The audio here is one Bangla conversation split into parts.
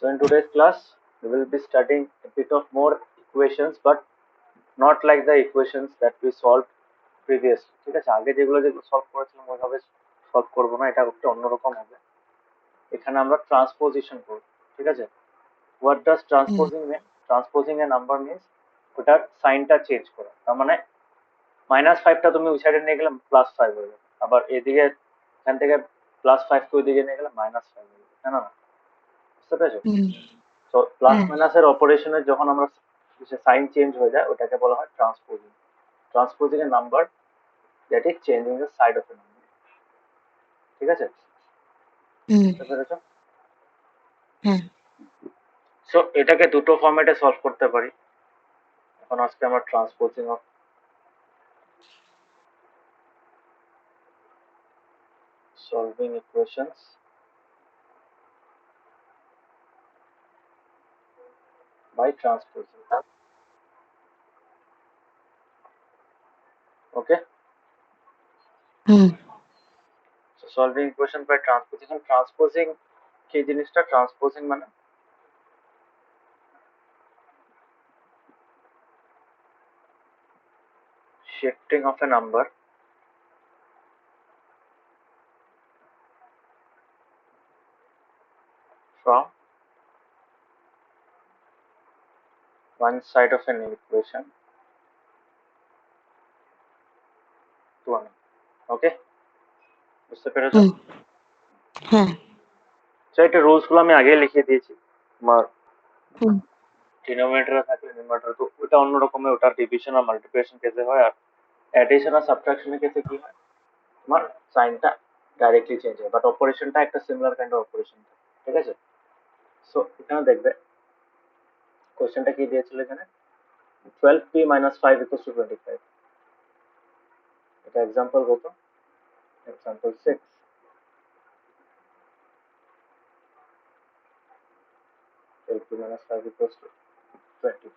So in today's class, we will be studying a bit of more equations, but not like the equations that we solved previously. ঠিক আছে, আগে যেগুলো সলভ করেছিলাম ওইভাবে সলভ করবো না, এটা একটু অন্যরকম হবে। এখানে আমরা ট্রান্সপোজিশন করব। ঠিক আছে, what does transposing mean? Transposing a number means ওটার সাইনটা চেঞ্জ করা। তার মানে -5টা তুমি ওই সাইডে নিয়ে গেলে +5 হয়ে যাবে, আবার এদিকে এখান থেকে +5কে ওইদিকে নিয়ে গেলে -5 হয়ে যাবে, না? বুঝতে পেরেছো? তো প্লাস মাইনাসের অপারেশনের যখন আমরা সাইন চেঞ্জ হয়ে যায় ওটাকে বলা হয় transposing. Transposing a number that is changing the side of a number. ঠিক আছে, বুঝতে পেরেছো? সো এটাকে দুটো ফরম্যাটে সলভ করতে পারি। এখন আজকে আমরা transposing of solving equations by transposing. Okay, so solving equation by transposition. Transposing কি জিনিসটা? ট্রান্সপোজিং মানে shifting of a number from one side of an equation to another. Okay, বুঝতে পেরেছো? তো এটা রুলস গুলো আমি আগে লিখে দিয়েছি। তোমার ডিনোমিনেটরে থাকলে নিউমারেটর, তো ওটা অন্যরকম, ওটার ডিভিশন আর মাল্টিপ্লিকেশন কেসে হয়, আর অ্যাডিশন আর সাবট্রাকশনের কেসে কি হয়, তোমার সাইনটা ডাইরেক্টলি চেঞ্জ হয়, বাট অপারেশনটা একটা সিমিলার কাইন্ড অফ অপারেশন। ঠিক আছে, সো এখানে দেখবে কোশ্চেনটা কি দিয়েছিল এখানে, 12p minus 5 equals to 25. এটা এক্সাম্পল কত? Example 6. 12p minus 5 equals to 25.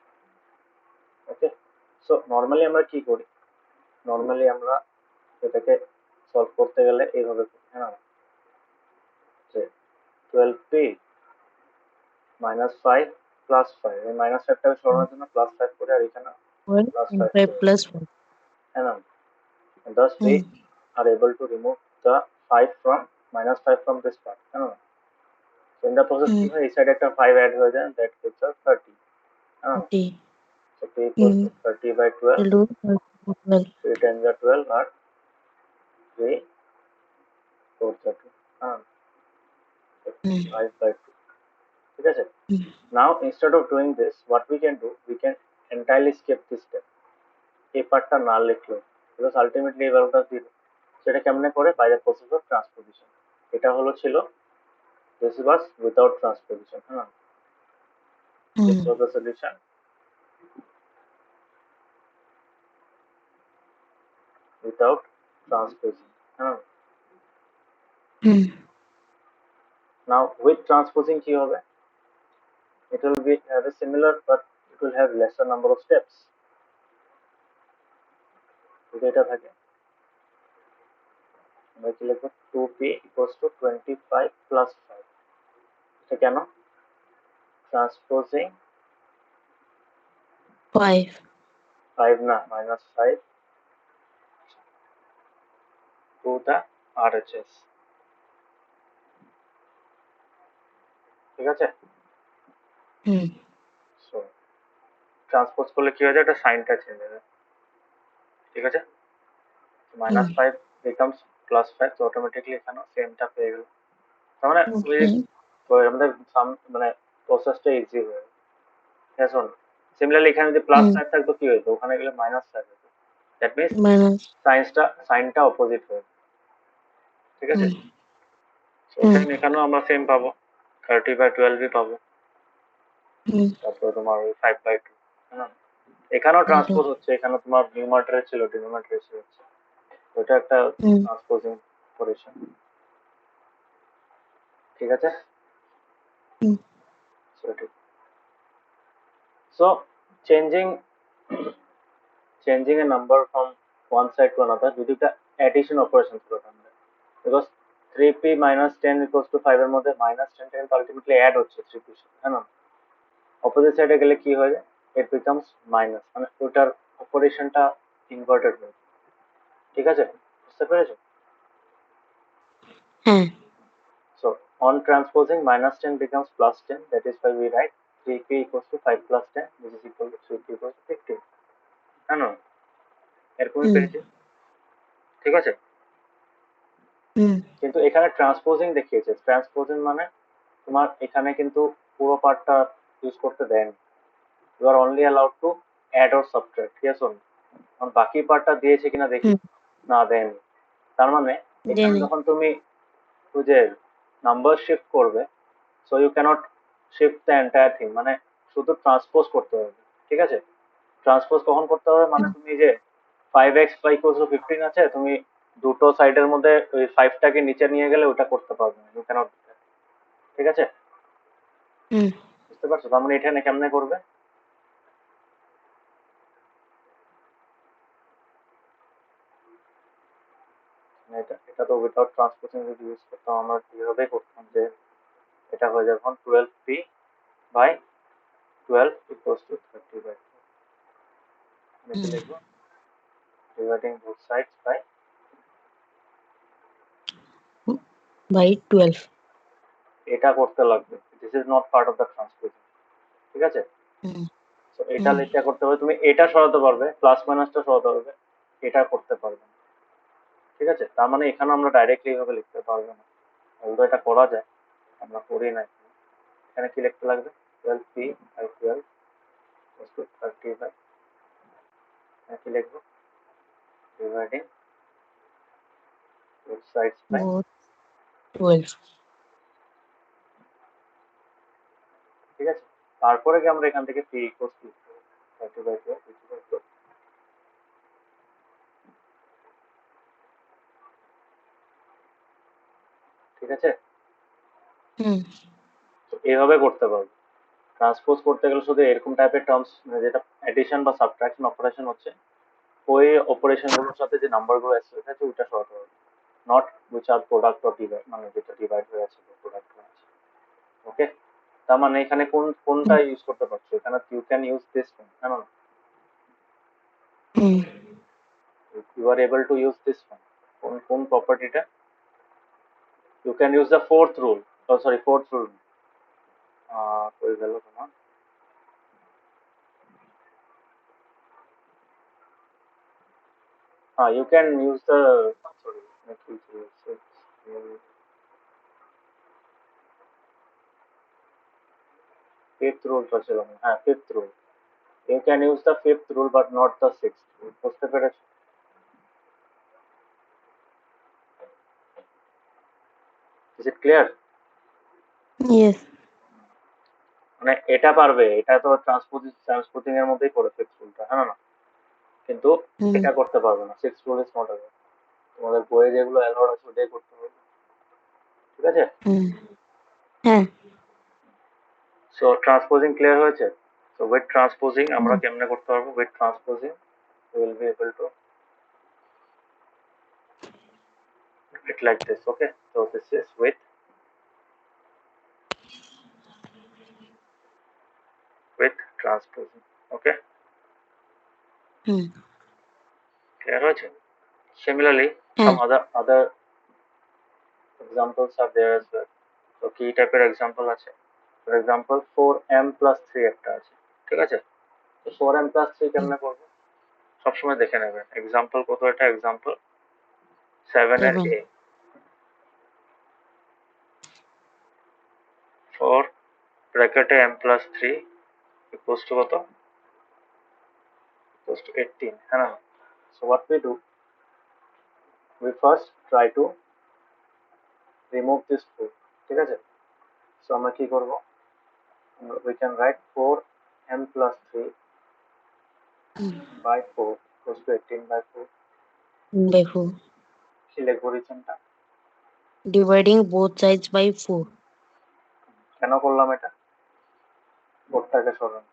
Okay, so normally আমরা কি করি? নর্মালি আমরা এটাকে সলভ করতে গেলে এইভাবে করি, হ্যাঁ, যে 12p minus 5 plus 5, এই মাইনাস 5টাকে সরানোর জন্য +5 করে, আর এখানে +5 plus 1. হ্যাঁ, and thus we are able to remove the 5 from -5 from this part, হ্যাঁ। So in the process কি হয়, এই সাইডে একটা 5 অ্যাড হয়ে যায়, that gives us 30, হ্যাঁ। So p equals to 30 by 12, 3 times 12 আর 3 4 2, হ্যাঁ, 5 by 2. ঠিক আছে, now instead of doing this, what we can do, we can entirely skip this step. এই পার্টটা না লিখলেও, because ultimately এই ভ্যালুটা 0, সেটা কেমনে করে? by the process of transposition. এটা হলো ছিল this was without transposition, হ্যাঁ। This was the solution without transposing, হ্যাঁ। Now with transposing কি হবে? It will be have a similar, but it will have lesser number of steps. যদি এটা থাকে আমরা কি লিখবো? 2p equals to 25 plus 5. এটা কেন? Transposing 5 না, -5 to the RHS. ঠিক আছে, সো ট্রান্সপোজ করলে কি হয়ে যায়, এটা সাইনটা চেঞ্জ হয়ে যায়। ঠিক আছে, -5 becomes +5, তো অটোমেটিকলি এখানে সেমটা পেয়ে গেল। তার মানে আমাদের মানে প্রসেসটা ইজি হয়ে গেল। হ্যাঁ, শোন, সিমিলারলি এখানে যদি +5 থাকতো কি হতো, ওখানে গেলে -5 হতো, দ্যাট মিনস সাইনটা অপোজিট হয়ে। ঠিক আছে, তো এখানেও আমরা সেম পাবো, 30 by 12 পাবো, তারপরে তোমার ওই 5 by 2, হ্যাঁ। এখানেও ট্রান্সপোজ হচ্ছে, এখানে তোমার নিউমারেটরে ছিল, ডিনোমিনেটরে এসে হচ্ছে, ওটা একটা ট্রান্সপোজিং অপারেশন। ঠিক আছে, so changing a number from one side to another, যদি একটা addition operation করে আমরা, because 3p minus 10 equals to 5 এর মধ্যে minus 10 টা কিন্তু আলটিমেটলি অ্যাড হচ্ছে 3p এর সাথে, হ্যাঁ না? অপোজিট সাইডে গেলে কি হয়ে যায়, it becomes মাইনাস, মানে ওটার অপারেশনটা ইনভার্টেড হয়ে যায়। ঠিক আছে, বুঝতে পেরেছো? হ্যাঁ। So on transposing, minus 10 becomes plus 10. That is why we write 3p equals to 5 plus 10, which is equal to 3p equals to 15. হ্যাঁ না? এরকমই হুম পেয়েছি। ঠিক আছে, হুম কিন্তু এখানে ট্রান্সপোজিং দেখিয়েছে। ট্রান্সপোজিং মানে তোমার এখানে কিন্তু পুরো পার্টটা ইউজ করতে দেয়নি। You are only allowed to add or subtract, yes or no? বাকি পার্টটা দিয়েছে কিনা দেখি। হুম না, দেয়নি। তার মানে এখানে জানি। যখন তুমি ওই যে নাম্বার শিফট করবে, so you can't shift the entire thing, মানে শুধু ট্রান্সপোজ করতে হবে। ঠিক আছে, ট্রান্সপোজ কখন করতে হবে, মানে তুমি যে 5x বা ইকুয়ালস টু 15 আছে, তুমি দুটো সাইডের মধ্যে ওই 5টাকে নিচে নিয়ে গেলে ওটা করতে পারবে না, ইউ ক্যানট। ঠিক আছে, হুম বুঝতে পারছো? তার মানে এখানে কেমনে করবে, মানে এটা এটা তো উইথাউট ট্রান্সপোজিং যদি ইউজ করতাম আমরা কিভাবে করতাম, যে এটা হয়ে যাবে 12p বাই 12 ইকুয়ালস টু 30/4। আমি কি হুম লিখবো, dividing both sides by, by 12। এটা করতে লাগবে, this is not part of the transposing. ঠিক আছে, হুম তো এটা হুম লিখতে করতে হবে, তুমি এটা সরাতে পারবে, প্লাস মাইনাসটা সরাতে পারবে, এটা করতে পারবে না। ঠিক আছে, তার মানে এখানে আমরা ডাইরেক্টলি এইভাবে লিখতে পারবো না, অলদো এটা করা যায়, আমরা করি না। এখানে কি লিখতে লাগবে, 12p বাই 12 30/, কি লিখবো, dividing both sides by, both 12। ঠিক আছে, তারপরে কি আমরা এখান থেকে p ইকুয়ালস টু 30/12 ঠিক আছে, হুম তো এইভাবে করতে পারবো। ট্রান্সপোজ করতে গেলে শুধু এরকম টাইপের টার্মস, যেটা এডিশন বা সাবট্রাকশন অপারেশন হচ্ছে, ওই অপারেশন গুলোর সাথে যে নাম্বার গুলো অ্যাসোসিয়েটেড আছে ওইটা সরাতে হবে, not which are product or divide, মানে যেটা ডিভাইড হয়ে আছে প্রোডাক্ট হয়ে আছে। ওকে, তার মানে এখানে কোনটা হুম ইউজ করতে পারছো, এখানে you can use this one, হ্যাঁ না? Hmm you are able to use this one, কোন প্রপার্টিটা, you can use the fourth rule, sorry fourth rule, কই গেল তোমার, you can use the, sorry, not which rule, fifth rule তো ছিল না, হ্যাঁ fifth rule, you can use the fifth rule but not the sixth rule, বুঝতে পেরেছো? is it clear? ইয়েস। মানে এটা পারবে, এটা তো ট্রান্সপোজিং এর মধ্যেই পড়ে ফিফথ রুলটা, হ্যাঁ না? কিন্তু হুম এটা করতে পারবে না, six rule is not allowed. তোমাদের বইয়ে যেগুলো অ্যালাউড আছে ওটাই করতে হবে, ঠিক আছে? হুম হ্যাঁ। সো ট্রান্সপোজিং ক্লিয়ার হয়েছে? সো উইথ ট্রান্সপোজিং আমরা হুম কেমনে করতে পারবো, with ট্রান্সপোজিং we will be able to it like this. Okay, so this is with transposing. Okay, hmm clear হয়েছে? Similarly, হ্যাঁ। some other examples are there as well. So কি টাইপের এক্সাম্পল আছে, ফর এক্সাম্পল 4m plus 3 একটা আছে, ঠিক আছে? তো 4m plus 3 হুম কেমনে করবো, সবসময় দেখে নেবেন এক্সাম্পল কত, এটা এক্সাম্পল 7 এর 7। a, for ব্র্যাকেটে m plus 3 equals to কত, equals to 18, হ্যাঁ না? So what we do, we first try to remove this 4, ঠিক আছে? So আমরা কি করব, we can write 4m plus 3 by 4 equals to 18/4, দেখো, কি লিখবো রিজনটা, ডিভাইডিং বোথ সাইডস বাই 4। কেন করলাম এটা, 4টাকে সরানো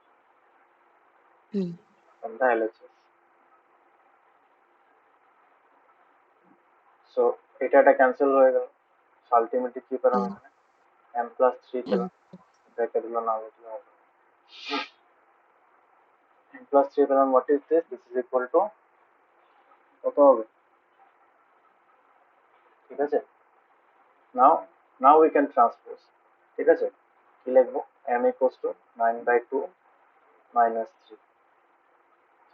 হুম from the LHS, সো এটা ক্যান্সেল হয়ে গেল, আলটিমেটলি কি পেলাম হুম। এখানে m plus 3 M পেলাম, ব্র্যাকেট গুলো না লিখলে হবে m plus 3 পেলাম, what is this, this is equal to কত হবে, ঠিক আছে। নাও নাও উই ক্যান ট্রান্সপোজ, ঠিক আছে। কি লিখবো, m equals to 9/2 minus 3,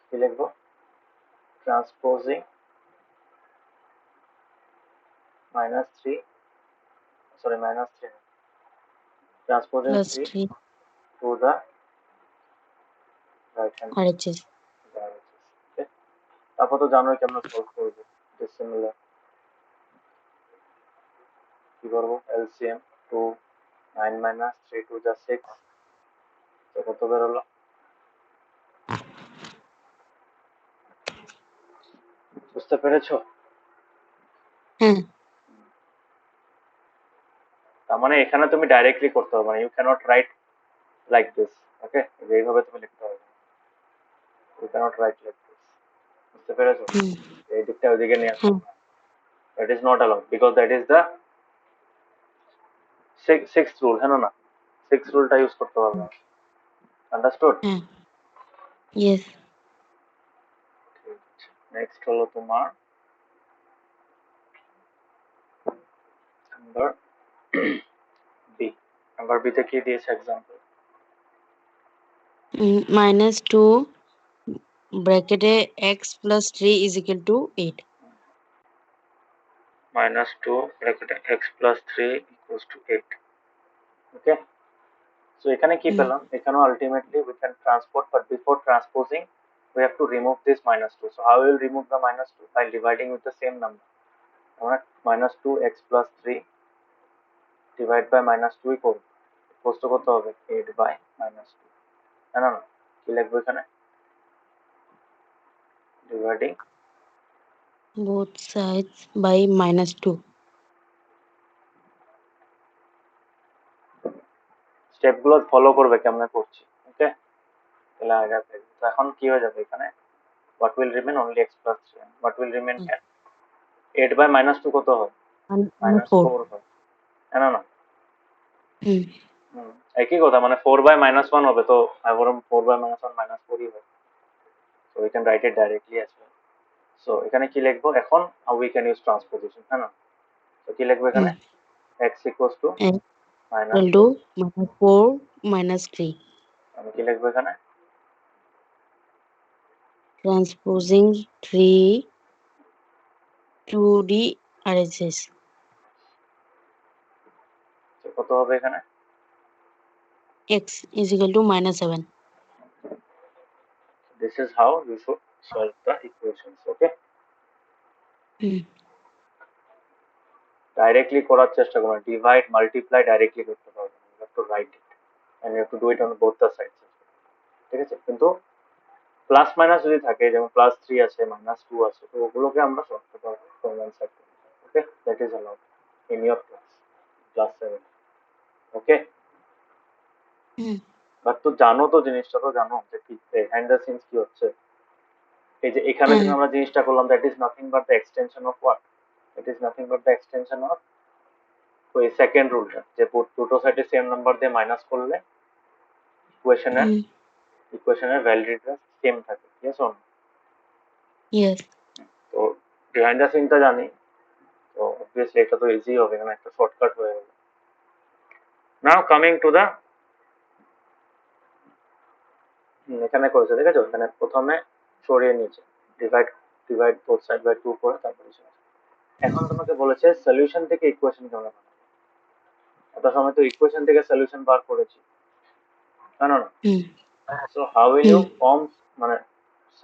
কি লিখবো, ট্রান্সপোজিং minus 3, sorry minus 3, transposing plus 3 3 to the right hand RHS. side. Okay, তারপর তো জানোই কেমন সলভ করবো, ডিসিমিলার কি করবো, এলসিএম 2, 9 minus 3 to the 6, তো কত বেরোলো, বুঝতে পেরেছো। হ্যাঁ। তার মানে এখানে তুমি ডাইরেক্টলি করতে হবে, মানে you can't write like this, okay, এইভাবে তুমি লিখতে হবে, you can't write like this, বুঝতে পেরেছো। হুম। এই দিকটা ওইদিকে নিয়ে আসো, হ্যাঁ। That is not allowed because that is the six rule, হ্যাঁ না, সিক্স রুলটা ইউজ করতে পারবে, আন্ডারস্টুড। হ্যাঁ। ইয়েস। নেক্সট হলো তোমার নাম্বার বি, নাম্বার বি তে কি দিয়েছে এক্সাম্পল, -2 ব্র্যাকেটে x plus 3 is equal to 8. -2 ব্র্যাকেটে x plus 3 equals to 8, okay. So এখানে কি হুম। পেলাম, এখানেও ultimately we can transport, but before transposing we have to remove this -2. So how we will remove the -2, by dividing with the same number, আমরা -2x plus 3 divide by -2 ই করব, কষ্ট কত হবে 8 by -2, না না না, কি লিখবো এখানে, dividing both sides by -2. Step গুলো ফলো করবে কেমনে করছি, ওকে। তাহলে আগে তো এখন কি হয়ে যাবে এখানে, what will remain, only x plus 3, what will remain here, 8 by -2 কত হয়, -4. -4 হয়, না না, হুম। একই কথা, মানে 4 by -1 হবে, তো বরং 4 by -1 -4 ই হবে, so we can write it directly as well. So এখানে কি লিখবো এখন, how we can use transposition, হ্যাঁ না, তো কি লিখবো এখানে, x equals to x equal to -4, -4 -3. আমি কি লিখবো এখানে, Transposing 3 to the RHS. তো কত হবে এখানে, X is equal to -7. this is how you should solve the equations, okay. Hmm. Directly করার চেষ্টা করো, ডিভাইড মাল্টিপ্লাই ডাইরেক্টলি করতে পারবে না, you have to write it and you have to do it on both the sides, ঠিক আছে। কিন্তু প্লাস মাইনাস যদি থাকে, যেমন +3 আছে, -2 আছে, তো ওগুলোকে আমরা সলভ করতে পারবো from one side, okay, that is allowed in your class 7, okay. Hmm. But তো জানো তো, জিনিসটা তো জানো যে কি হ্যান্ড দ্য সিনস কি হচ্ছে, এই যে এখানে হ্যাঁ। যে আমরা জিনিসটা করলাম, that is nothing but the extension of what, it is nothing but the extension of ওই সেকেন্ড রুলটা, যে দুটো সাইডে সেম নাম্বার দিয়ে মাইনাস করলে ইকুয়েশনের হুম। ইকুয়েশনের ভ্যালিডিটিটা সেম থাকে, ইয়েস অর নো। ইয়েস। তো বিহাইন্ড দ্য সিনটা জানি, তো অবভিয়াসলি এটা তো ইজি হবে, এখানে একটা শর্টকাট হয়ে গেল। নাও কামিং টু দা, এখানে করেছে দেখেছো, এখানে প্রথমে সরিয়ে নিয়েছে, divide divide both side by 2 করে তারপরে এখন তোমাকে বলেছে সলিউশন থেকে ইকুয়েশন কেমন বানাবে, এত সময় তো ইকুয়েশন থেকে সলিউশন বার করেছি, না না না, hmm. So how will you hmm. Form, মানে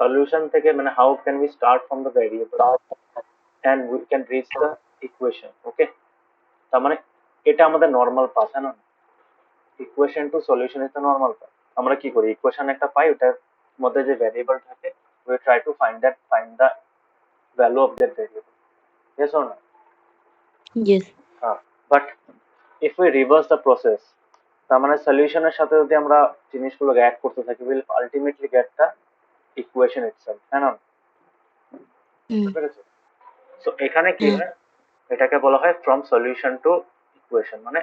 সলিউশন থেকে, মানে how can we start from the variable and we can reach the equation, okay। তার মানে এটা আমাদের নর্মাল পাথ, হ্যাঁ না, equation to solution is the normal path. আমরা কি করি, ইকুয়েশন একটা পাই, ওটার মধ্যে যে ভ্যারিয়েবল থাকে, we try to find the value of that variable, yes or no। Yes. হ্যাঁ, but if we reverse the process, তার মানে সলিউশনের সাথে যদি আমরা জিনিসগুলো অ্যাড করতে থাকি, we'll ultimately get the equation itself, হ্যাঁ না, হুম। বুঝতে পেরেছো। সো এখানে কি হ্যাঁ। হয়, এটাকে বলা হয় ফ্রম সলিউশন টু ইকুয়েশন, মানে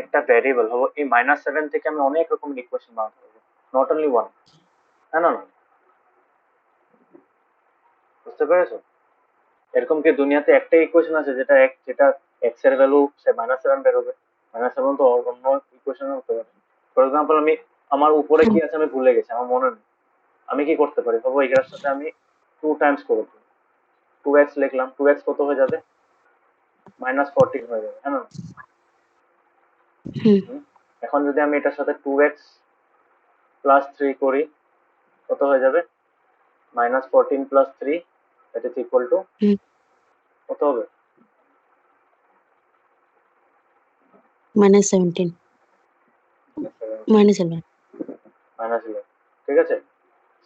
একটা ভ্যারিয়েবল হবো এই -7 থেকে আমি অনেক রকম ইকুয়েশন বানাতে পারবো, নট অনলি ওয়ান। হ্যাঁ না, বুঝতে পেরেছো? এরকম কি দুনিয়াতে একটা ইকুয়েশন আছে যেটা যেটা এক্স এর ভ্যালু সে -7 বেরোবে? -7 তো অন্য ইকুয়েশন হতে পারে। ফর এক্সাম্পল আমি আমার উপরে কি আছে আমি ভুলে গেছি, আমার মনে নেই, আমি কি করতে পারি ভাবো এটার সাথে আমি 2 টাইমস করে দিই, 2x লিখলাম, 2x কত হয়ে যাবে? -14 হয়ে যাবে, হ্যাঁ না? এখন যদি আমি এটার সাথে 2x প্লাস 3 করি, কত হয়ে যাবে? -14 plus 3 that is equal to কত হবে? -17 -11 -11, ঠিক আছে?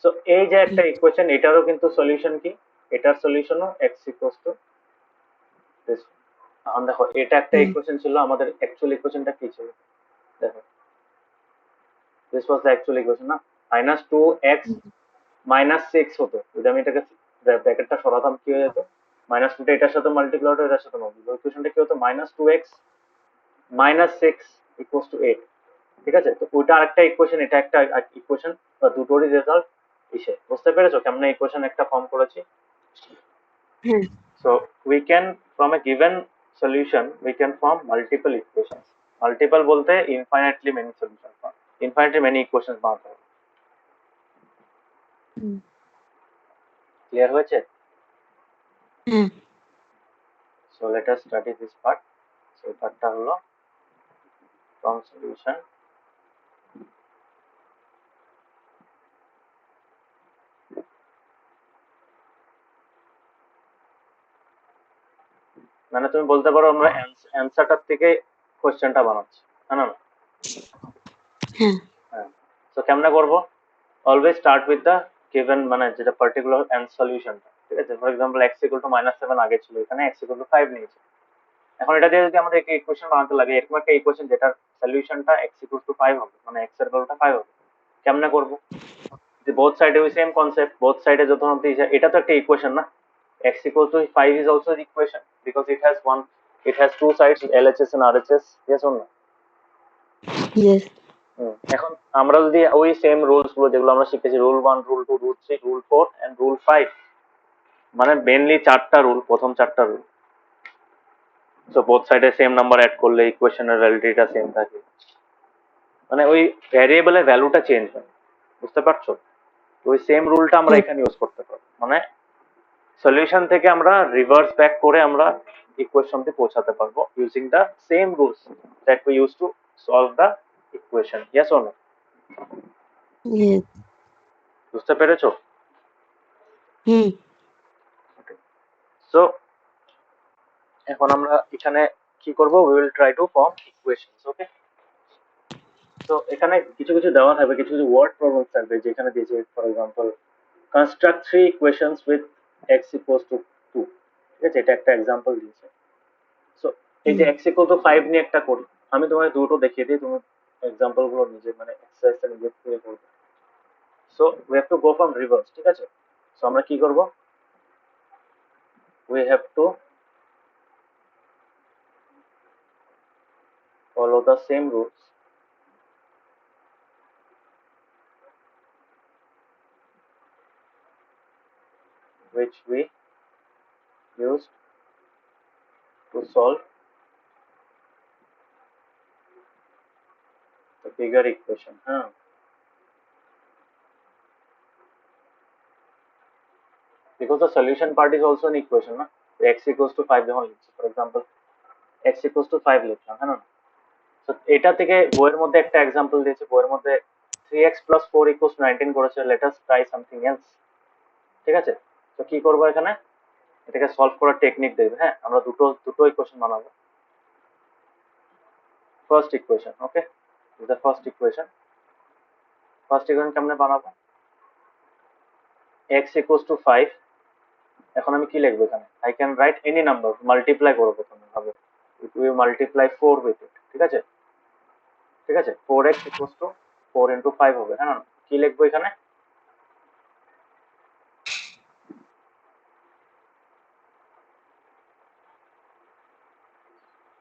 সো এই যে একটা ইকুয়েশন, এটারও কিন্তু সলিউশন কি, এটার সলিউশনও x ইকুয়ালস টু দিস। এখন দেখো এটা একটা ইকুয়েশন ছিল, আমাদের অ্যাকচুয়াল ইকুয়েশনটা কি ছিল দেখো, this was the actual equation না, -2x -6 হতো, যদি আমি এটাকে ব্র্যাকেটটা সরাতাম কি হয়ে যেত, -2টা এটার সাথে মাল্টিপ্লাই হতো, এটার সাথে মাল্টিপ্লাই, ইকুয়েশনটা কি হতো, -2x -6 ইকুয়ালস টু 8, ঠিক আছে? তো ওইটা আরেকটা ইকুয়েশন, এটা একটা ইকুয়েশন, বা দুটোরই রেজাল্ট এসে, বুঝতে পেরেছো কেমন ইকুয়েশন একটা ফর্ম করেছি? So we can, from a given solution, we can form multiple equations. Multiple बोलते हैं infinitely many solutions, infinitely many equations बात है। Clear হয়েছে? So let us study this part. So পার্টটা হলো from solution মানে তুমি বলতে পারো আমরা অ্যান্সারটার থেকে কোশ্চেনটা বানাচ্ছি, হ্যাঁ না? হ্যাঁ। তো কেমনে করবো? Always start with the given, মানে যেটা পার্টিকুলার সলিউশনটা, ঠিক আছে? For example x equal to -7 আগে ছিল, এখানে x ইকুয়াল টু 5 নিয়েছে। এখন এটা দিয়ে যদি আমাদের একটা ইকুয়েশন বানাতে লাগে, এরকম একটা ইকুয়েশন যেটার সলিউশনটা x ইকুয়াল টু 5 হবে, মানে x এর ভ্যালুটা 5 হবে, কেমনে করব? যে বোথ সাইডে ওই সেম কনসেপ্ট, বোথ সাইডে যত অবধি এটা তো একটা ইকুয়েশন না, x equal to 5 is also an equation because it has two sides, LHS and RHS, yes or no? Yes. এখন আমরা যদি ওই সেম রুলস গুলো যেগুলো আমরা শিখেছি, rule 1, rule 2, rule 3, rule 4 and rule 5, মানে মেইনলি চারটা রুল, প্রথম চারটা রুল, সো বোথ সাইডে সেম নাম্বার অ্যাড করলে ইকুয়েশনের ভ্যালিডিটিটা সেম থাকে, মানে ওই ভ্যারিয়েবলের ভ্যালুটা চেঞ্জ হয়, বুঝতে পারছো? ওই সেম রুলটা আমরা এখানে ইউজ করতে পারবো, মানে সলিউশন থেকে আমরা রিভার্স ব্যাক করে আমরা ইকুয়েশনতে পৌঁছাতে পারবো using the same rules that we use to solve the equation, yes or no? Yes. বুঝতে পেরেছো? হুম। সো এখন আমরা এখানে কি করব, we will try to form equations, okay? তো এখানে কিছু কিছু দেওয়া থাকবে, কিছু কিছু ওয়ার্ড প্রবলেম থাকবে, যেখানে দিয়েছে for example construct 3 equations with x equals to 2, ঠিক আছে? এটা একটা এক্সাম্পল দিয়েছে। সো এই যে x ইকুয়াল টু 5 নিয়ে একটা করি, আমি তোমাকে দুটো দেখিয়ে দিই, তুমি এক্সাম্পল গুলো নিজে মানে এক্সারসাইজটা নিজে থেকে করবে। So we have to go from reverse, ঠিক আছে? সো আমরা কি করব, we have to follow the same rules which we used to solve the bigger equation, huh? Because the solution part is also an equation, na? x equals to 5 যখন লিখছি, for example x equals to 5 লিখলাম, হ্যাঁ না? তো এটা থেকে বইয়ের মধ্যে একটা এক্সাম্পল দিয়েছে, বইয়ের মধ্যে 3x plus 4 equals 19 করেছে, let us try something else, ঠিক আছে? তো কি করবো এখানে, এটাকে সলভ করার টেকনিক দেখবে, হ্যাঁ? আমরা দুটো দুটো ইকুয়েশন বানাবো। First equation, okay, the first equation কেমনে বানাবো, x equals to 5, এখন আমি কি লিখবো এখানে, I can write any number, multiply করবো প্রথমে, ভাবে if we multiply 4 with it, ঠিক আছে? ঠিক আছে, 4x equals to 4 into 5 হবে, হ্যাঁ? কি লিখবো এখানে,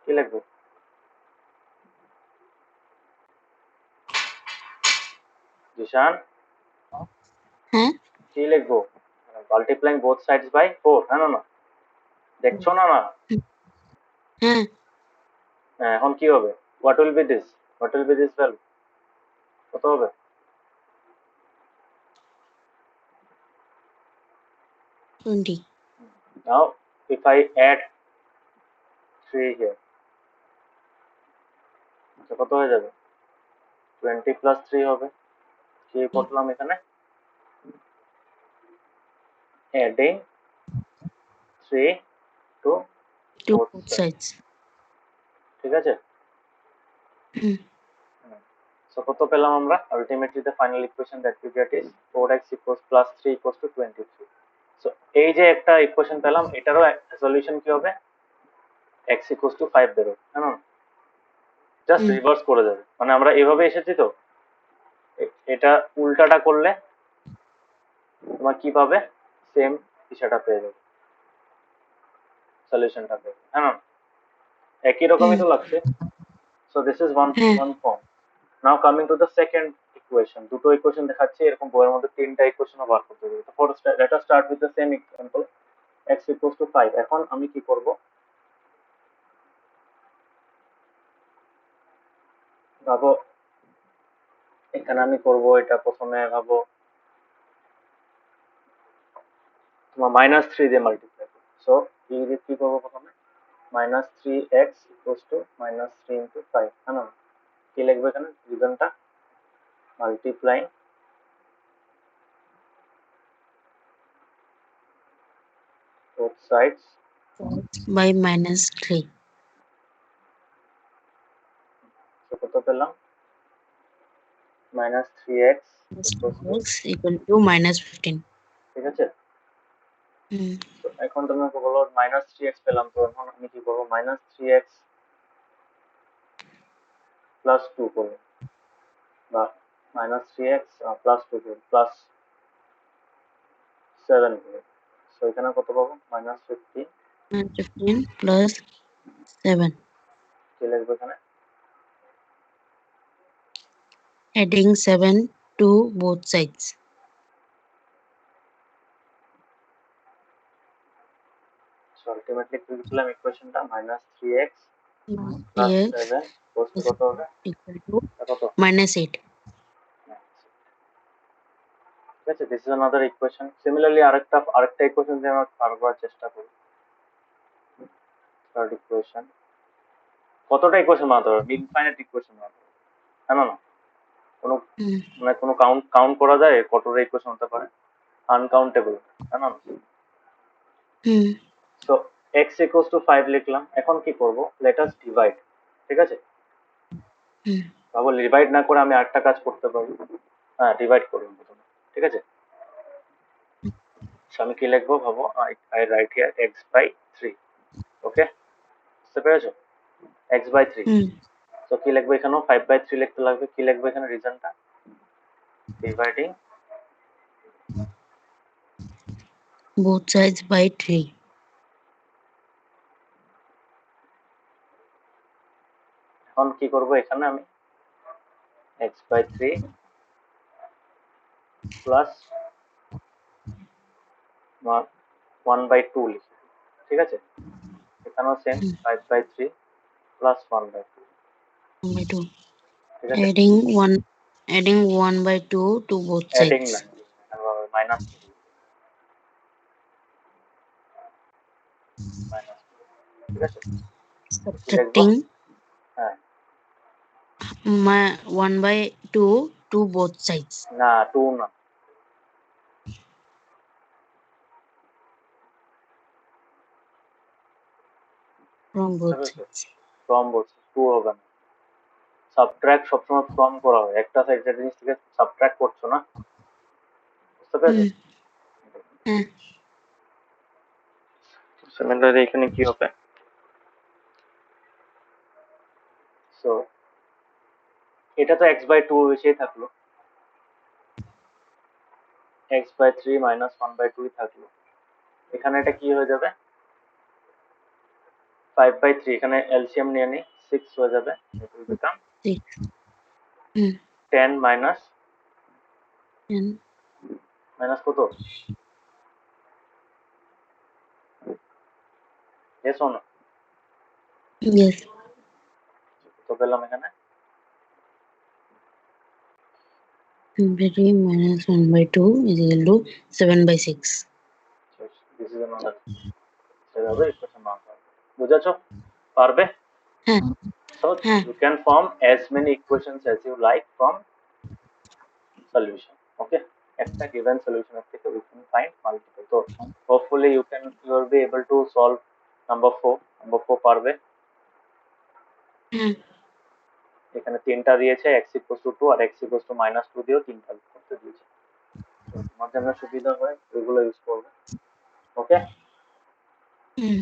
কি লিখবো? জিশান, হ্যাঁ কি লিখবো? মাল্টিপ্লাইং বোথ সাইডস বাই 4, না দেখছো না? হ্যাঁ এখন কি হবে? What will B this? What will B this value? কত হবে? 20 নাও if I add 3 here, কত হয়ে যাবে? 20 plus 3 হবে। কি করলাম এখানে? adding 3 to to both both sides, sides. ঠিক আছে? হুম, So কত পেলাম আমরা? Ultimately the final equation that we get is 4x equals plus 3 equals to 23. So এই যে একটা ইকুয়েশন পেলাম, এটারও সলিউশন কি হবে? x equals to 5 বেরোবে, তাই না? জাস্ট হুম, রিভার্স করে দেবে, মানে আমরা এভাবে এসেছি তো, এটা উল্টাটা করলে তোমার কি পাবে? সেম বিষয়টা পেয়ে যাবে, সলিউশনটা পেয়ে, হ্যাঁ না? একই রকমই হুম, তো লাগছে। সো দিস ইজ হ্যাঁ one form. Now coming to the second equation. দুটো ইকুয়েশন দেখাচ্ছে, এরকম বইয়ের মধ্যে তিনটা ইকুয়েশনও বার করতে হবে। তো let us start with the same example, x equals to 5। এখন আমি কি করব? ভাবো এখানে আমি করব এটা, প্রথমে ভাবো তোমার -3 দিয়ে মাল্টিপ্লাই করব। সো কি করবো প্রথমে? -3x ইকুয়ালস টু -3 ইন্টু 5, হ্যাঁ না? কি লিখবো এখানে? রিজনটা মাল্টিপ্লাইং both sides by -3 তো কত পেলাম? -3x equals to, x equal to -15. ঠিক আছে? হুম, তো এখন তুমি বলো -3x পেলাম, তো এখন আমি কি করবো? -3x প্লাস 2 করবো, বা -3x প্লাস 2 করবো, প্লাস 7 করবো। তো এখানে কত পাবো? -15। -15 plus 7 কি লিখবো এখানে? adding 7 to both sides. So ultimately কি লিখলাম ইকুয়েশনটা? -3x plus x 7 equals to is কত হবে? equal to কত? -8. ঠিক আছে, this is another equation. Similarly আরেকটা ইকুয়েশন দিয়ে আমরা বার করার চেষ্টা করি। Third equation. কতটা ইকুয়েশন বানাতে হবে? ইনফাইনাইট ইকুয়েশন বানাতে হবে, জানো না? কোনো হুম, মানে কোনো কাউন্ট কাউন্ট করা যায় কতটা ইকুয়েশন হতে পারে? আনকাউন্টেবল, জানো না? Hmm, so x equals to 5 লিখলাম। এখন কি করব? লেট আস ডিভাইড, ঠিক আছে? হুম, ভাবো ডিভাইড না করে আমি আরেকটা কাজ করতে পারি। হ্যাঁ, ডিভাইড করুন প্রথমে, ঠিক আছে? So আমি কি লিখবো? ভাবো I write here x by 3, okay? বুঝতে পেরেছো? x by 3। হুম, তো কি লিখবো? এখানেও 5 বাই 3 লিখতে লাগবে। কি লিখবো এখানে? রিজনটা ডিভাইডিং both sides by 3. এখন কি করব? এখানে আমি x বাই 3 প্লাস 1 বাই 2 লিখি, ঠিক আছে? এখানেও same, 5 by 3 plus 1 by 2, 1 by 2. ঠিক আছে? Adding 1 by 2 to both adding sides. না, মাইনাস মাইনাস, ঠিক আছে? তো কি লিখবো? Subtracting হ্যাঁ, 1 by 2 to both sides. না 2 না, From বুঝতে both পেরেছো? sides. ফ্রম বলছি, 2 হবে না। সাবট্রাক্ট সবসময় ফ্রম করা হয়, একটা একটা জিনিস থেকে সাবট্রাক্ট করছো না, বুঝতে পেরেছো? হুম, হ্যাঁ সিমিলারলি এখানে কি হবে? সো এটা তো x বাই 2 এসেই থাকলো, x বাই 3 মাইনাস 1 বাই 2 থাকলো। এখানে এটা কি হয়ে যাবে? 5/3 এখানে এলসিএম নিয়ে নি 6 হয়ে যাবে, it will become 6. Hmm. 10 minus 10. Minus কত, yes or no? Yes. তো পেলাম এখানে 3 minus 1/2 is equal to 7/6. This is another, সেভাবে ইকুয়েশন বানাতে হবে, বুঝেছো? পারবে? হ্যাঁ So হ্যাঁ you can form as many equations as you like from solution. Okay, একটা given solution থেকে we can find multiple. So hopefully you will be able to solve number 4. Number 4 পারবে? হ্যাঁ এখানে তিনটা দিয়েছে, x equals to 2 R x equals to -2 দিয়েও তিনটা করতে দিয়েছে। তো তোমার জন্য সুবিধা হয় এগুলো ইউজ করবে। ওকে, হুম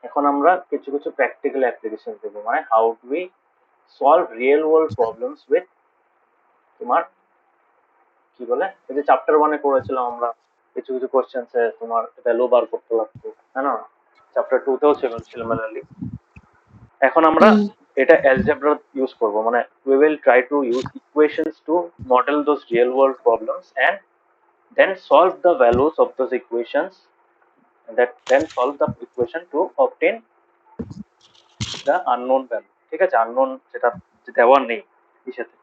এখন আমরা কিছু কিছু প্র্যাকটিক্যাল অ্যাপ্লিকেশন দেব, মানে how do we solve real world problems with তোমার কি বলে, এই যে চ্যাপ্টার 1 এ করেছিলাম আমরা কিছু কিছু কোশ্চেন্স এ তোমার ভ্যালু বার করতে লাগতো, তাই না? চ্যাপ্টার 2 তেও ছিল সিমিলারলি। এখন আমরা হুম এটা অ্যালজেব্রা ইউজ করব, মানে we will try to use equations to model those real world problems and then solve the values of those equations, that then solve the equation to obtain the unknown value, ঠিক আছে? unknown যেটা দেওয়া নেই ইসেতে,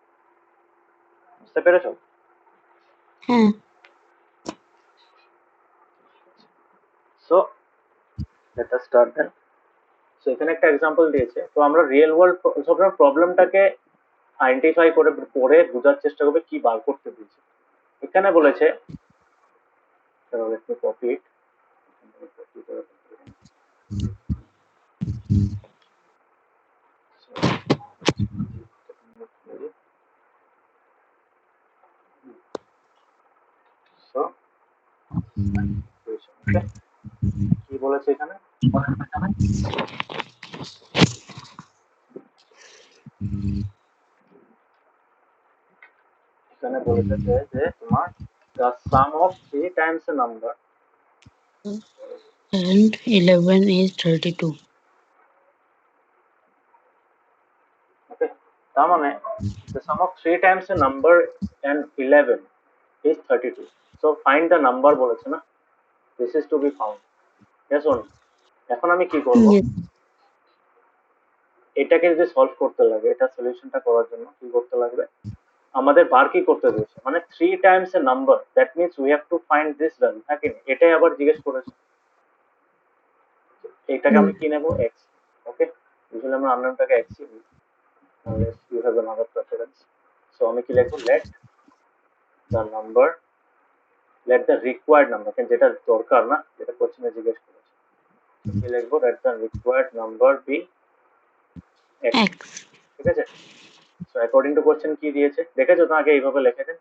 বুঝতে পেরেছো? হ্যাঁ so let us start then. So এখানে একটা এক্সাম্পল দিয়েছে, তো আমরা রিয়েল ওয়ার্ল্ড সবসময় প্রবলেমটাকে আইডেন্টিফাই করে পড়ে বোঝার চেষ্টা করবে কি বার করতে দিয়েছে। এখানে বলেছে, let me copy it. So, okay, কি বলেছে এখানে, এখানে বলেছে যে তোমার the sum of 3 times a number, and 11 is 32. okay, তার মানে the sum of 3 times a number and 11 is 32. So find the number বলেছে না, this is to be found, yes or no? এখন আমি কি করব, Yes. এটাকে যদি সলভ করতে লাগে, এটা সলিউশনটা করার জন্য কি করতে লাগবে, আমাদের বার কি করতে দিয়েছে, মানে 3 Times A number, that means we have to find this value, নাকি এটাই আবার জিজ্ঞেস করেছে। এটাকে হুম আমি কি নেব, x, ওকে, ইউজুয়ালি আমরা আননোনটাকে x ই বলি, unless you have another preference. So আমি কি লিখবো, let the number, let the required number, যেটা দরকার না, যেটা কোশ্চেনে জিজ্ঞেস করেছে, কি লিখবো, let the required number be x, x. ঠিক আছে? সো অ্যাকর্ডিং টু কোশ্চেন কি দিয়েছে দেখেছো তো, আগে এইভাবে লিখে দেন,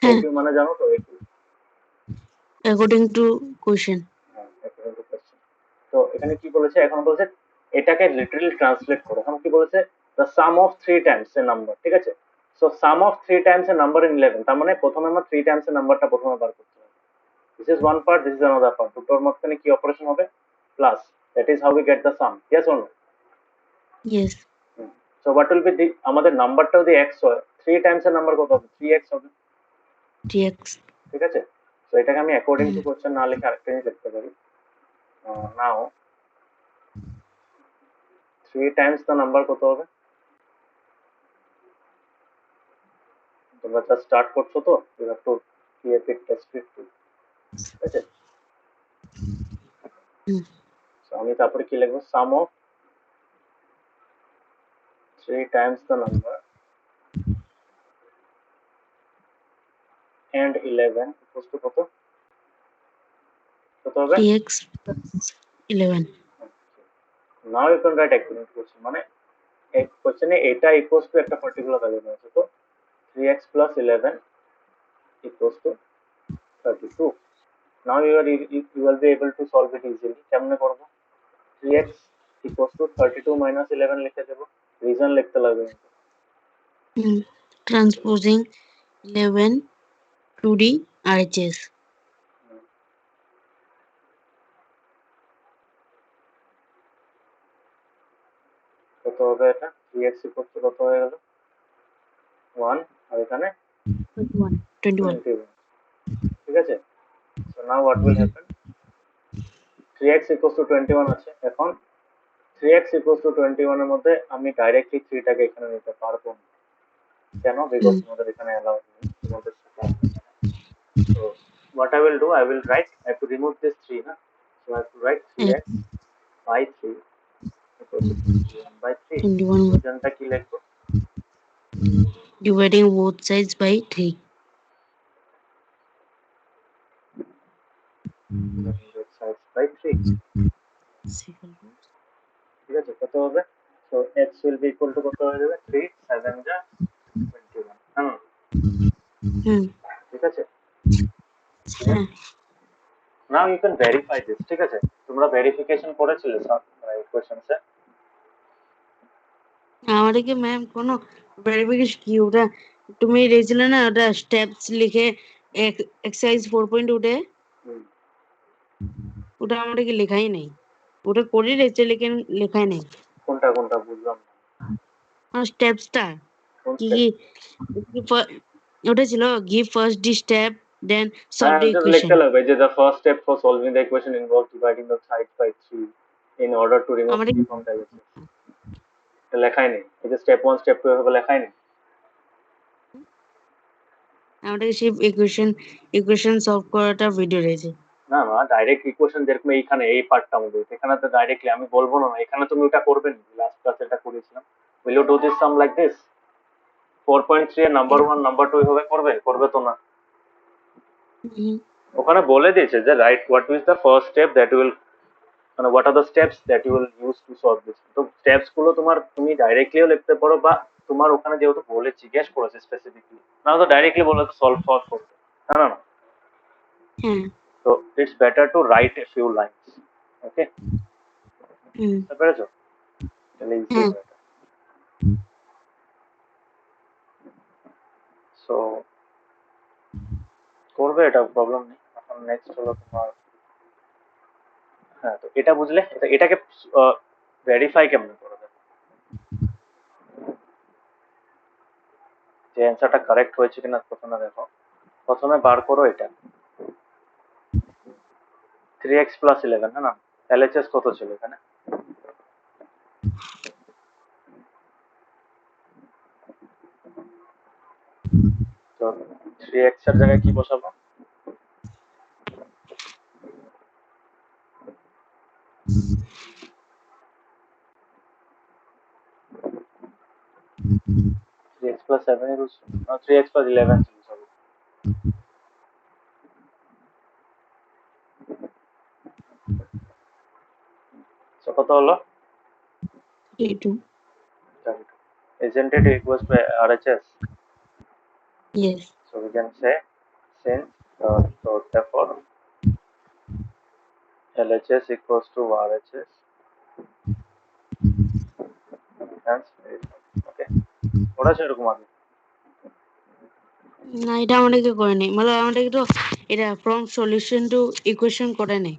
হ্যাঁ একিউ মানে জানো তো, AQ, according to question. According to question. তো এখানে কি বলেছে, এখন বলছে এটাকে লিটারালি ট্রান্সলেট করো, এখন কি বলেছে, the some of 3 Times A number, ঠিক আছে? So some of 3 Times A number in 11, তার মানে প্রথমে আমরা 3 টাইমস এ নাম্বারটা প্রথমে বার করতে হবে, this is one part, this is another part, দুটোর মধ্যে কি অপারেশন হবে, plus, that is how we get the sum, yes or no? Yes. So what will be the, আমাদের নাম্বারটা যদি x হয়, 3 টাইমস এর নাম্বার কত হবে, 3x হবে, dx. ঠিক আছে? তো এটাকে আমি অ্যাকর্ডিং টু হুম কোশ্চেন না লিখে আরেকটা জিনিস লিখতে পারি, নাও 3 টাইমস দ্য নাম্বার কত হবে, তোমরা জাস্ট স্টার্ট করছো তো, you have to create it, test it, ঠিক আছে? হুম So আমি তারপরে কি লিখবো, sum of 3 times the number and 11 equals to কত, কত হবে, dx plus 11. Now you can write according to question, মানে এই কোশ্চেনে এটা ইকুয়ালস টু একটা পার্টিকুলার ভ্যালু আছে, তো 3x plus 11 equals to 32. Now you will be able to solve it easily. কেমনে করব, 3x equals to 32 minus 11 লিখে দেব, রিজন লিখতে লাগবে কিন্তু। Transposing 11 to the RHS. কত হবে এটা 3x ইকুয়াল টু কত হয়ে গেল 1 আর এখানে 21 ঠিক আছে so now what will happen 3x equal to 21 আছে এখন 3x ইকুয়াল টু 21 এর মধ্যে আমি ডাইরেক্টলি 3 টাকে এখানে নিতে পারবো না কেন বিকজ তোমাদের এখানে অ্যালাউ নেই তোমাদের so what I will do I will write I have to remove this 3 na so I have to write 3x by 3 equal to 21 by 3 21 ইকুয়েশনটা কি লিখবো dividing both sides by 3 both sides by 3 ঠিক আছে কত হবে so x will be equal to কত হয়ে যাবে 3 7 যা 21 হ্যাঁ ঠিক আছে now you can verify this ঠিক আছে তোমরা ভেরিফিকেশন করেছিলে সব ইকুয়েশনসে আমাদের কি ম্যাম কোনো ভেরিফিকেশন কি ওটা তুমি দিয়েছিলে না ওটা স্টেপস লিখে এক্সারসাইজ 4.2 এ ওটা আমাদের কি লেখাই নেই ওটা করে রেখেছে লেকিন লেখাই নেই কোনটা কোনটা বুঝলাম আর স্টেপসটা কোন কি step? কি ওটা ছিল গিভ ফার্স্ট ডি স্টেপ দেন সলভ হ্যাঁ দ্য just ইকুয়েশন লিখতে লাগবে যে the first step for solving the equation involves dividing the sides by 3 in order to remove আমাদের 3 from the equation এটা লেখাই নেই এই যে স্টেপ 1 স্টেপ 2 এভাবে লেখাই নেই আমাদের সেই ইকুয়েশন সলভ করাটা ভিডিও রয়েছে না না ডাইরেক্ট ইকুয়েশন যেরকম এইখানে এই পার্টটা মধ্যে এখানে তো ডাইরেক্টলি আমি বলবো না এখানে তুমি ওটা করবে না লাস্ট ক্লাসে এটা করেছিলাম will you do this sum like this 4.3 এর নাম্বার 1 নাম্বার 2 এভাবে করবে করবে তো না ওখানে বলে দিয়েছে যে right what is the first step that will মানে what are the steps that you will use to solve this তো স্টেপস গুলো তোমার তুমি ডাইরেক্টলিও লিখতে পারো বা তোমার ওখানে যেহেতু বলে জিজ্ঞেস করেছে স্পেসিফিকলি না তো ডাইরেক্টলি বলে সলভ সলভ করতে না না না so it's better to write a few lines okay বুঝতে পেরেছো তাহলে ইজি হবে সো করবে এটা প্রবলেম নেই এখন নেক্সট হলো তোমার হ্যাঁ তো এটা বুঝলে এটাকে ভেরিফাই কেমন করবে যে অ্যান্সারটা কারেক্ট হয়েছে কিনা প্রথমে দেখো প্রথমে বার করো এটা 3x প্লাস 11 না LHS কত ছিল এখানে তো 3x এর জায়গায় কি বসাবো থ্রি এক্স প্লাস 7 এর 3x প্লাস 11 ছিল সরি so কত হলো 32 isn't it equals to RHS yes so we can say since so therefore LHS equals to RHS hence okay ওটা সেরকম আগে না এটা আমাদেরকে করে নেই মানে আমাদেরকে তো এটা ফ্রম সলিউশন টু ইকুয়েশন করে নেই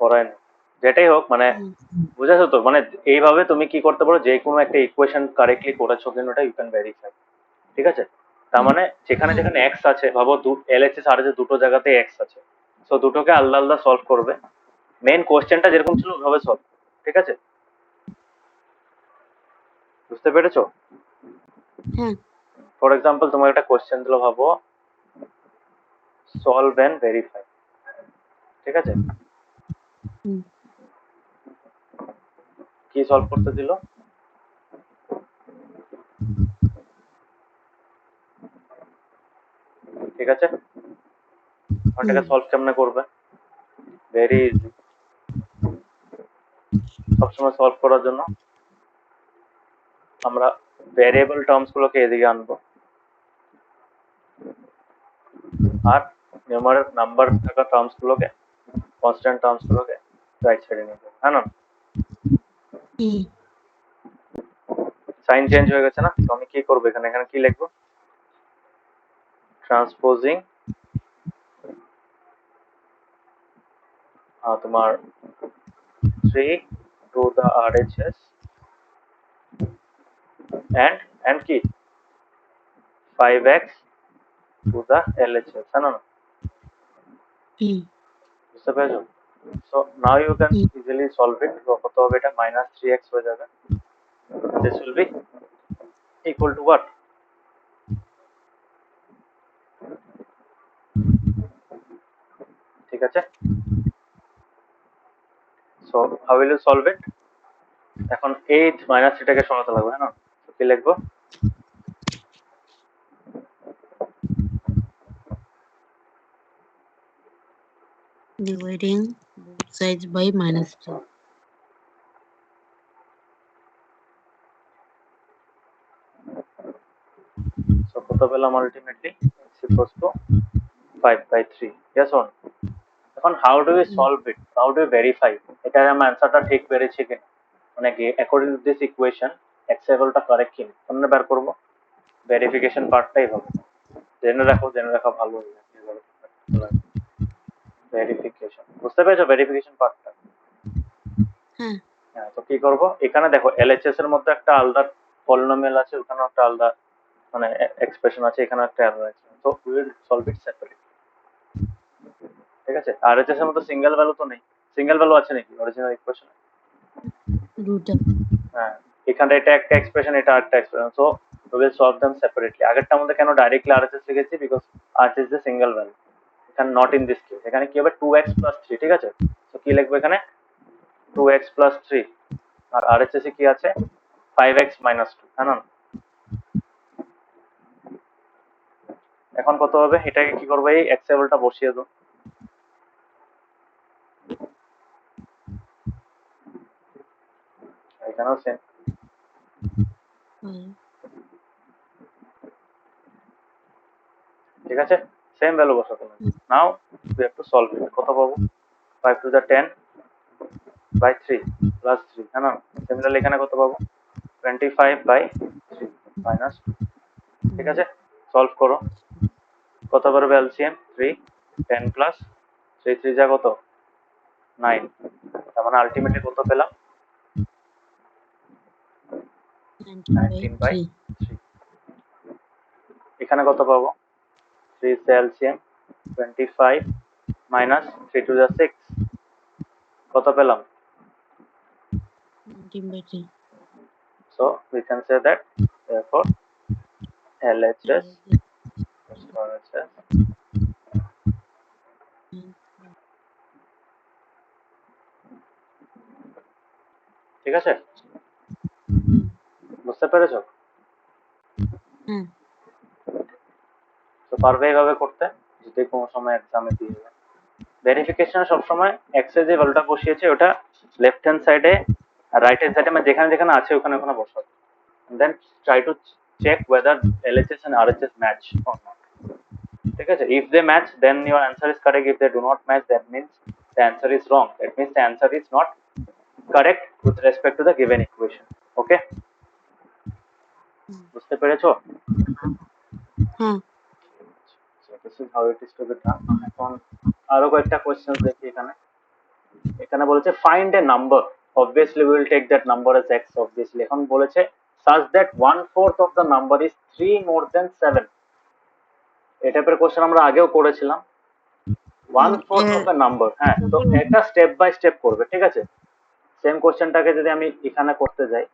করায় না যেটাই হোক মানে বুঝেছো তো মানে এইভাবে তুমি কি করতে পারো যে কোনো একটা ইকুয়েশন কারেক্টলি করেছো কিনা ওটা ইউ ক্যান ভেরিফাই ঠিক আছে তার মানে যেখানে যেখানে এক্স আছে ভাবো LHS আর যে দুটো জায়গাতে এক্স আছে সো দুটোকে আলাদা আলাদা সলভ করবে মেইন কোশ্চেনটা যেরকম ছিল ওইভাবে সলভ ঠিক আছে বুঝতে পেরেছো হ্যাঁ ফর এক্সাম্পল তোমার একটা কোশ্চেন দিল ভাবো সলভ এন্ড ভেরিফাই ঠিক আছে কি সলভ করতে দিল ঠিক আছে ওটাকে সলভ কেমনে করবে ভেরি ইজি সবসময় সলভ করার জন্য আমরা ভ্যারিয়েবল টার্মস গুলোকে এদিকে আনবো আর নিউমারের নাম্বার থাকা টার্মস গুলোকে কনস্ট্যান্ট টার্মস গুলোকে রাইট সাইডে নিয়ে যাবো হ্যাঁ না সাইন চেঞ্জ হয়ে গেছে না তো আমি কি করবো এখানে এখানে কি লিখবো ট্রান্সপোজিং তোমার 3 to the RHS and কি 5x to the LHS, তাই না? বুঝতে পেরেছো? So now you can easily solve it. কত হবে এটা? -3x হয়ে যাবে. This will be equal to what? ঠিক আছে? So how will you solve it? এখন 8 -3 টাকে সরাতে লাগবে, হ্যাঁ না? তো কি লিখবো? Dividing both sides by -3. So কত পেলাম ultimately? X equals to 5/3. Yes or no? এখন how do we solve it? How do we verify? এটার আমার অ্যান্সারটা ঠিক বেরিয়েছে কিনা? মানে কি according to this equation x equalটা কারেক্ট কিনা? কেমনে বের করব? ভেরিফিকেশন পার্টটাই হবে। জেনে রাখা ভালো। ভেরিফিকেশন, বুঝতে পেরেছো ভেরিফিকেশন পার্টটা? হ্যাঁ। হ্যাঁ, তো কি করব? এখানে দেখো এলএচএস এর মধ্যে একটা আলাদা পলিনোমিয়াল আছে, ওখানে একটা আলাদা মানে এক্সপ্রেশন আছে, এখানে একটা এরর আছে। তো we will solve it separate. ঠিক আছে? আরএচএস এর মধ্যে সিঙ্গেল ভ্যালু তো নেই। সিঙ্গেল ভ্যালু আছে নাকি অরিজিনাল ইকুয়েশনে? দুটো। হ্যাঁ, এখানে এটা একটা এক্সপ্রেশন, এটা আরেকটা expression. So we will solve them separately. আগেরটার মধ্যে কেন ডাইরেক্টলি আরএচএস লিখেছি? Because RHS is a single value. এখানে নট ইন দিস কেস। এখানে কি হবে? 2x + 3, ঠিক আছে? তো কি লিখবো এখানে? 2x + 3 আর আরএচএস এ কি আছে? 5x - 2, হ্যাঁ না? এখন কত হবে? এটাকে কি করবো? এই x লেভেলটা বসিয়ে দাও। এখানেও সেম। ঠিক আছে? সেম ভ্যালু বসাতে হবে। Now we have to solve it. কত পাবো? 5 to the 10/3 + 3, হ্যাঁ না? সিমিলারলি এখানে কত পাবো? 25/3 -2। ঠিক আছে? সলভ করো। কত পারবে এলসিএম? 3, 10 প্লাস 3 3 যা কত? 9। তার মানে আলটিমেটলি কত পেলাম? 19/3। এখানে কত পাবো? 3 এলসিএম 25 -3 2 6। কত পেলাম? 19/3. So we can say that therefore LHS ঠিক আছে? বুঝতে পেরেছো? তো পারবে এইভাবে করতে যদি কোনো সময় এক্সামে দিয়ে দেয়। ভেরিফিকেশন সবসময় এক্স এ যে ভ্যালুটা বসিয়েছে ওটা লেফট হ্যান্ড সাইডে আর রাইট হ্যান্ড সাইডে মানে যেখানে যেখানে আছে ওখানে ওখানে বসাবে। Then try to check whether LHS and RHS match or not. ঠিক আছে? If they match then your answer is correct. If they do not match that means the answer is wrong. That means the answer is not correct with respect to the given equation. Okay? বুঝতে পেরেছো? So this is how it is to be done. এখন আরো কয়েকটা কোশ্চেন দেখি এখানে। এখানে বলেছে find a number, obviously we will take that number as x obviously। এখন বলেছে such that 1/4 of the number is 3 more than 7। এই টাইপের কোশ্চেন আমরা আগেও করেছিলাম। 1/4 of a number, হ্যাঁ, তো এটা স্টেপ বাই স্টেপ করবে। ঠিক আছে? সেম কোশ্চেনটাকে যদি আমি এখানে করতে যাই,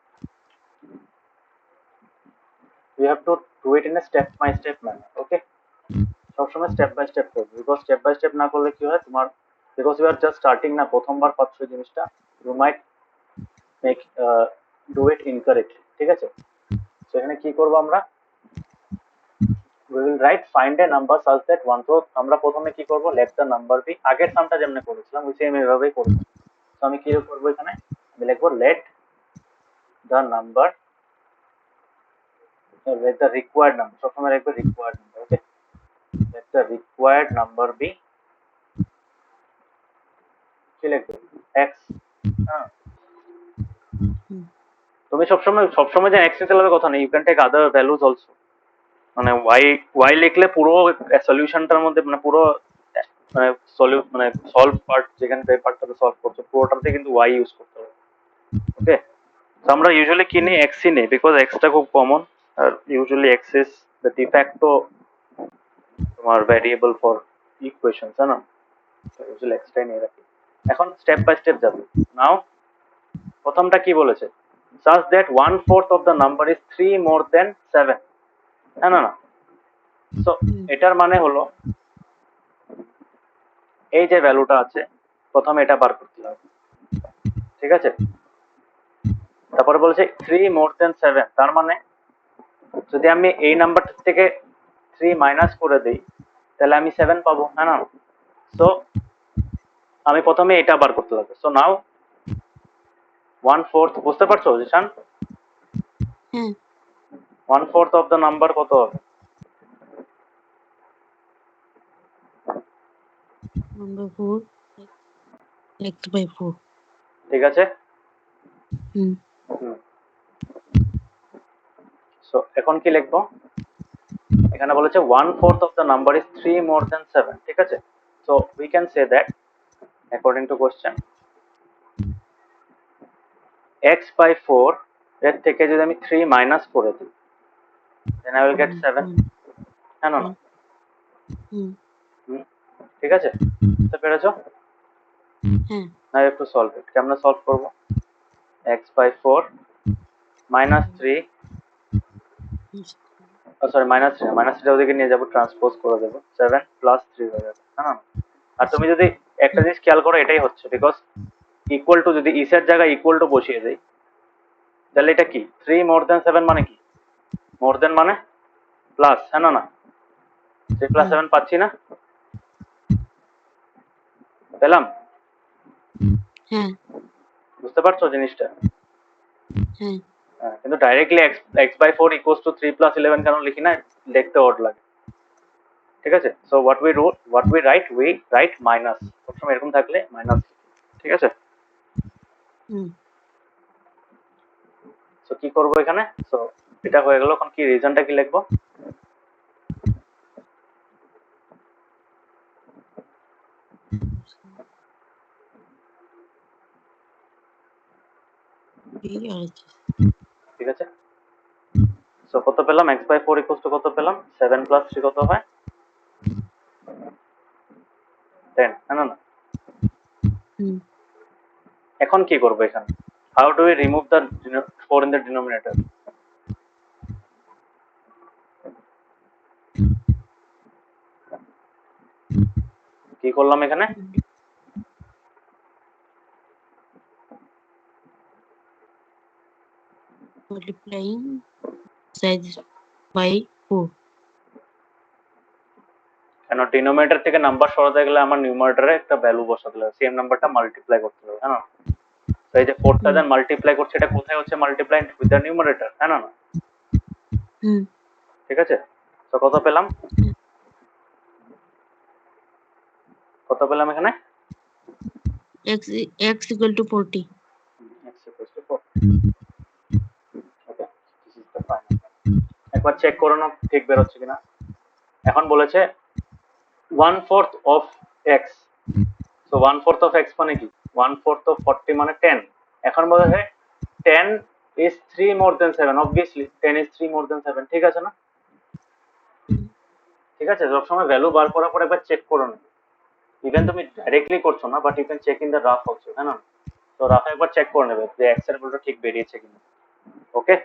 we have to do it in a step by step manner. Okay? সবসময় স্টেপ বাই স্টেপ করবে, বিকজ স্টেপ বাই স্টেপ না করলে কি হয় তোমার, because you are just starting না, প্রথমবার পাচ্ছ জিনিসটা, you might make do it incorrectly. ঠিক আছে? সেখানে কি করব আমরা? we will write find a number such that 1, তো আমরা প্রথমে কি করব? let the number be, আগের সামটা যেমন করেছিলাম ওই সেম এভাবেই করব। তো আমি কি করব এখানে? আমি লিখব let the number, let the required number, সবসময় লিখবে required number। Okay? let the required number be, কি লিখবে? x। হ্যাঁ, তুমি সবসময় যে x নিতে হবে কথা নেই, you can take other values also. মানে y লিখলে পুরো সলিউশনটার মধ্যে মানে পুরো মানে মানে সলভ পার্ট যেখানে যে পার্টটাতে সলভ করছো পুরোটাতে কিন্তু y ইউজ করতে হবে। ওকে? তো আমরা ইউজুয়ালি কি নিই, এক্সই নিই, বিকজ এক্সটা খুব কমন, আর usually x is the de facto তোমার ভ্যারিয়েবল ফর ইকুয়েশন, তাই না? ইউজুয়ালি এক্সটাই নিয়ে রাখি। এখন স্টেপ বাই স্টেপ যাবো। নাও প্রথমটা কি বলেছে, such that 1/4 of the number is 3 more than 7, না না না। তো এটার মানে হলো এই যে ভ্যালুটা আছে প্রথমে এটা বার করতে হবে, ঠিক আছে? তারপরে বলেছে 3 more than 7, তার মানে যদি আমি এই নাম্বারটা থেকে 3 মাইনাস করে দেই তাহলে আমি 7 পাবো, হ্যাঁ না? সো আমি প্রথমে এটা বার করতে হবে। সো নাও 1/4, বুঝতে পারছো জিশান? হ্যাঁ 1/4 অফ দ্য নাম্বার কত হবে? Number 4 x/4। ঠিক আছে। হুম সো এখন কি লিখবো, এখানে বলেছে 1/4 of the number is 3 more than 7, ঠিক আছে? So we can say that according to question x/4 এর থেকে যদি আমি 3 মাইনাস করে দিই দেন আই উইল গেট 7, হ্যাঁ না? হুম ঠিক আছে, বুঝতে পেরেছো? হ্যাঁ না একটু সলভ ইট, কেমনে সলভ করব? x/4 মাইনাস 3, সরি মাইনাস 3 ওদিকে নিয়ে যাবো, ট্রান্সপোজ করে দেবো, 7 প্লাস 3 হয়ে যাবে, হ্যাঁ? আর তুমি যদি একটা জিনিস খেয়াল করো, এটাই হচ্ছে, বিকজ ইকুয়াল টু যদি ইসের জায়গায় ইকুয়াল টু বসিয়ে দেই তাহলে এটা কি 3 মোর দ্যান 7 মানে কি, মোর দ্যান মানে প্লাস, হ্যাঁ না? 3 প্লাস 7 পাচ্ছি না, পেলাম? হ্যাঁ বুঝতে পারছো জিনিসটা? হ্যাঁ কিন্তু directly x/4 equals to 3 plus 11 কেন লিখি না, দেখতে অড লাগে, ঠিক আছে? So what we write minus, সবসময় এরকম থাকলে মাইনাস, ঠিক আছে? সো কি করব এখানে, সো এটা হয়ে গেল। এখন কি রিজনটা কি লিখবো, ঠিক আছে? সো কত পেলাম, x/4 ইকুয়ালস টু কত পেলাম, 7 প্লাস 3 কত হয়, 10, হ্যাঁ না? এখন কি করব এখানে, how do we remove the 4 in the denominator? কি করলাম এখানে, multiplying size by 4। কেন ডিনোমিনেটর থেকে নাম্বার সরাতে গেলে আমার নিউমারেটরে একটা ভ্যালু বসাতে হবে, সেম নাম্বারটা মাল্টিপ্লাই করতে হবে, হ্যাঁ না? তো এই যে 4টা দেন মাল্টিপ্লাই করছে, এটা কোথায় হচ্ছে মাল্টিপ্লাই উইথ দ্য নিউমারেটর, হ্যাঁ না? ঠিক আছে। তো কত পেলাম, কত পেলাম এখানে, x equal to 40। x equals to 4, okay, this is the final. একবার চেক করে নাও ঠিক বের হচ্ছে কিনা। এখন বলেছে 1/4 of x, so 1/4 of x মানে কি, 1/4 অফ 40 মানে 10। এখন বলেছে 10 is 3 more than 7, obviously 10 is 3 more than 7, ঠিক আছে না? ঠিক আছে, সবসময় ভ্যালু বার করার পর একবার চেক করো না, ইভেন তুমি ডাইরেক্টলি করছো না, but you can check in the rough also, হ্যাঁ না? তো রাফে একবার চেক করে নেবে যে এক্স এর ভ্যালুটা ঠিক বেরিয়েছে কিনা, ওকে?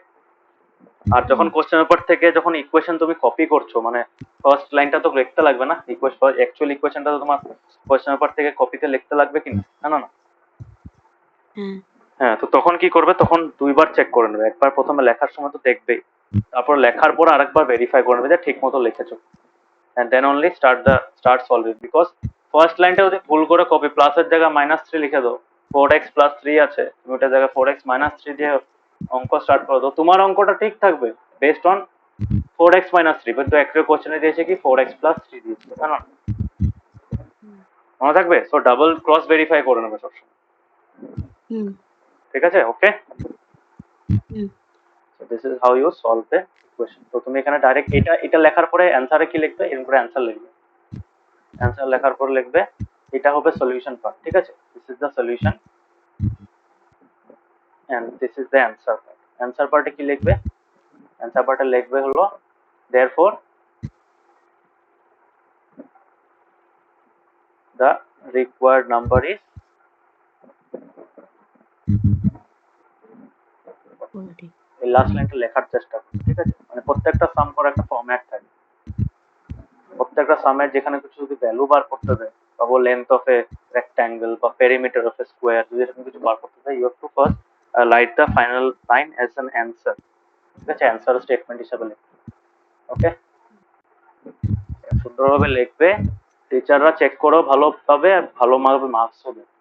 আর যখন কোশ্চেন পেপার থেকে যখন ইকুয়েশন তুমি কপি করছো, মানে ফার্স্ট লাইনটা তো লিখতে লাগবে না, ইকুয়েশন অ্যাকচুয়াল ইকুয়েশনটা তো তোমার কোশ্চেন পেপার থেকে কপিতে লিখতে লাগবে কিনা, না না? হ্যাঁ, তো তখন কি করবে, তখন দুইবার চেক করে নেবে, একবার প্রথমে লেখার সময় তো দেখবেই, তারপর লেখার পর আরেকবার ভেরিফাই করে নেবে যে ঠিক মতো লিখেছো, and then only start solving, because first লাইনটা যদি ভুল করে কপি প্লাসের জায়গায় -3 লিখে দাও, 4x + 3 আছে, তুমি ওটার জায়গায় 4x - 3 দিয়ে অঙ্ক স্টার্ট করে দাও, তোমার অঙ্কটা ঠিক থাকবে বেসড অন 4x - 3, কিন্তু একটা কোশ্চেনে দিয়েছে কি 4x + 3 দিয়েছে, তাই না? মনে থাকবে, সো ডাবল ক্রস ভেরিফাই করে নেবে সবসময়, ঠিক আছে? Okay, so this is how you solve the equation. তো তুমি এখানে ডাইরেক্ট এটা লেখার পরে অ্যানসারে কি লিখবে, এর উপরে অ্যানসার লিখবে, অ্যানসার লেখার পর লিখবে এটা হবে সলিউশন পার্ট, ঠিক আছে? This is the solution, and this is the answer part. Answer part কি লিখবে? Answer part লিখবে হলো therefore the required number is এই লাস্ট লাইনটা লেখার চেষ্টা করো, ঠিক আছে? মানে প্রত্যেকটা সাম করার একটা ফরম্যাট থাকে, প্রত্যেকটা সামের যেখানে কিছু যদি ভ্যালু বার করতে দেয় বা লেন্থ অফ এ রেক্ট্যাঙ্গেল বা পেরিমিটার অফ এ স্কোয়ার, যদি এরকম কিছু বার করতে দেয়, you have to first write the final line as an answer, ঠিক আছে? অ্যান্সার স্টেটমেন্ট হিসাবে লিখবে, ওকে? সুন্দরভাবে লিখবে, টিচাররা চেক করো ভালোভাবে, আর ভালো মার্কসও দেবে,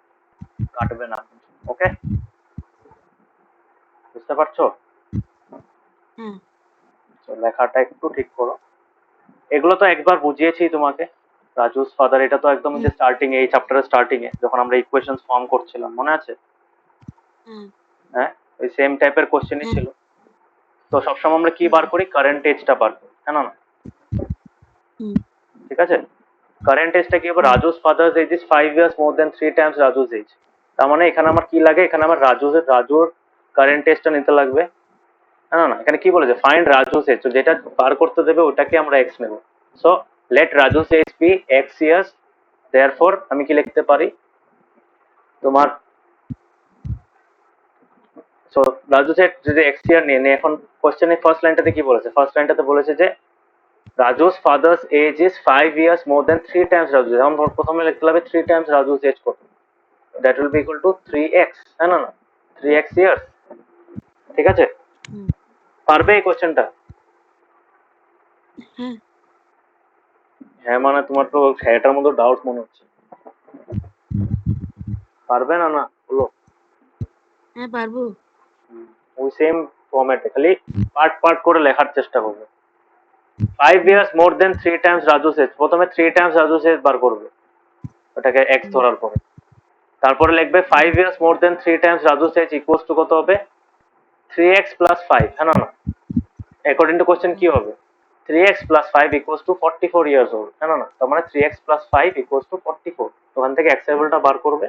কাটবে না, ওকে? বুঝতে পারছো? লেখাটা একটু ঠিক করো। এগুলো তো একবার বুঝিয়েছি তোমাকে, রাজুস ফাদার, এটা তো একদম যে স্টার্টিং এই চ্যাপ্টারের স্টার্টিং এ যখন আমরা ইকুয়েশনস ফর্ম করছিলাম, মনে আছে? হ্যাঁ, ওই সেম টাইপের কোশ্চেনই ছিল। তো সবসময় আমরা কি বার করি? কারেন্ট এজটা বার করি, হ্যাঁ না? ঠিক আছে, কারেন্ট এজটা কি হবে? Raju's father's age is 5 years more than 3 times Raju's age. তার মানে এখানে আমার কি লাগে? এখানে আমার রাজুর কারেন্ট এজটা নিতে লাগবে, হ্যাঁ না? এখানে কি বলেছে? ফাইন্ড রাজুস এজ, তো যেটা বার করতে দেবে ওটাকে আমরা এক্স নেব। So let Raju's age be x years, therefore আমি কি লিখতে পারি তোমার? সো রাজু সেট যদি এক্স ইয়ার নিয়ে এখন কোশ্চেনের ফার্স্ট লাইনটাতে কি বলেছে? ফার্স্ট লাইনটাতে বলেছে যে Raju's father's age is 5 years more than 3 times Raju. যেমন প্রথমে লিখতে হবে 3 টাইমস রাজুস এজ কত? That will be equal to 3x, হ্যাঁ না? 3x ইয়ার্স, ঠিক আছে? পারবে এই কোশ্চেনটা? হ্যাঁ মানে তোমার তো এটার মধ্যে ডাউট মনে হচ্ছে, পারবে না? না বলো। হ্যাঁ পারবো। ওই সেম ফরম্যাটে খালি পার্ট পার্ট করে লেখার চেষ্টা করবে। 5 years more than 3 times Raju's age, প্রথমে 3 টাইমস রাজুস এজ বার করবে, ওটাকে x ধরার পরে। তারপরে লিখবে 5 years more than 3 times Raju's age equals to কত হবে? 3x প্লাস 5, হ্যাঁ না? অ্যাকর্ডিং টু কোশ্চেন কি হবে? 3x plus 5 equals to 44 years old, হ্যাঁ না? তার মানে 3x প্লাস 5 ইকুয়ালস টু 44। ওখান থেকে x এর ভ্যালুটা বার করবে,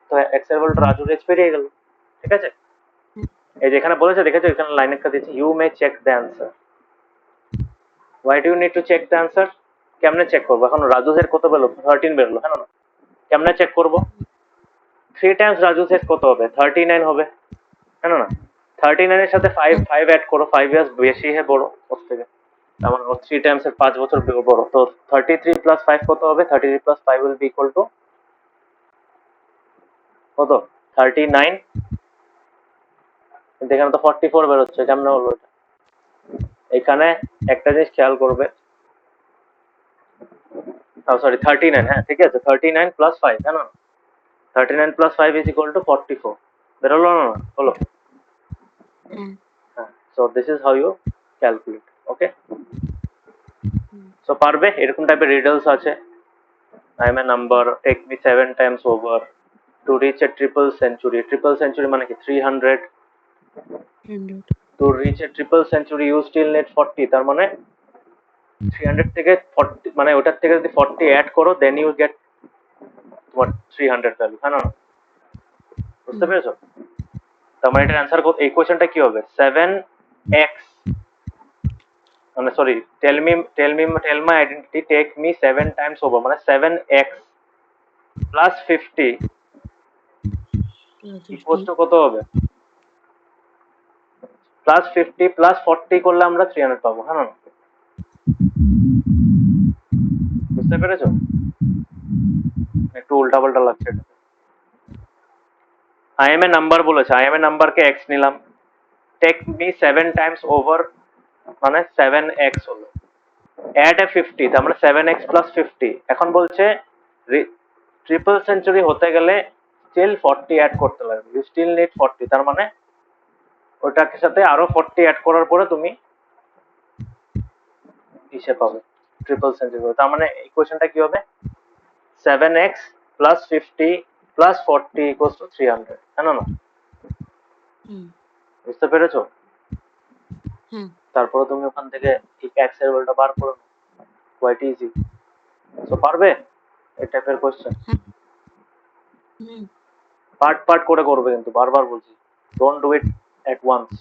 তো x এর ভ্যালুটা রাজুর এজ পেরিয়ে গেল, ঠিক আছে? এই যেখানে বলেছে দেখেছো, এখানে লাইন একটা দিয়েছে, you may check the answer. Why do you need to check the answer? কেমনে চেক করবো? এখন রাজুস এর কত বেরোলো? 13 বেরোলো, হ্যাঁ না? কেমনে চেক করবো? 3 টাইমস রাজুস এজ কত হবে? 39 হবে, হ্যাঁ না? 39 এর সাথে 5 অ্যাড করো, 5 ইয়ার্স বেশি হ্যাঁ বড় ওর থেকে, তার মানে 3 টাইমস এর 5 বছর বড়। তো 33 প্লাস 5 কত হবে? 33 plus 5 will be equal two কত? 39। কিন্তু এখানে তো 44 বেরোচ্ছে, কেমনে হলো এটা? এখানে একটা জিনিস খেয়াল করবে, সরি 39, হ্যাঁ ঠিক আছে, 39 প্লাস 5, হ্যাঁ না? 39 প্লাস 5 ইজ ইকুয়াল টু 44, বেরোলো না? হলো, হ্যাঁ। So this is how you calculate, okay? So পারবে? এরকম টাইপের রিডলস আছে। I am a number, take me 7 times over to reach a triple century. Triple century মানে কি? 300। To reach a triple century you still need 40, তার মানে 300 থেকে 40, মানে ওটার থেকে যদি 40 অ্যাড করো দেন ইউ গেট তোমার 300 ভ্যালু, হ্যাঁ না? বুঝতে পেরেছো? তার মানে এটার অ্যান্সার এই কোশ্চেনটা কি হবে? 7x, মানে sorry, tell my identity, take me 7 times over, মানে 7x প্লাস 50 ইকুয়ালস টু কত হবে? প্লাস 50 প্লাস 40 করলে আমরা 300 পাবো, হ্যাঁ না? বুঝতে পেরেছো? একটু উল্টাপাল্টা লাগছে এটা। আই এম এ নাম্বার বলেছে, আই এম এ নাম্বারকে x নিলাম, টেক মি 7 টাইমস ওভার মানে 7x হলো, অ্যাড এ 50, তার মানে 7x প্লাস 50। এখন বলছে ট্রিপল সেঞ্চুরি হতে গেলে স্টিল 40 অ্যাড করতে লাগবে, ইউ স্টিল নিড 40, তার মানে ওটার সাথে আরো 40 অ্যাড করার পরে তুমি ইসে পাবে ট্রিপল সেঞ্চুরি। তার মানে ইকুয়েশনটা কি হবে? 7x plus 50 plus 40 equals to 300, হ্যাঁ না? বুঝতে পেরেছো? তারপরে তুমি ওখান থেকে ঠিক x এর ভ্যালুটা বার করো, কোয়াইট ইজি। সো পারবে এই টাইপের কোশ্চেন? পার্ট পার্ট করে করবে কিন্তু, বারবার বলছি। don't do it at once.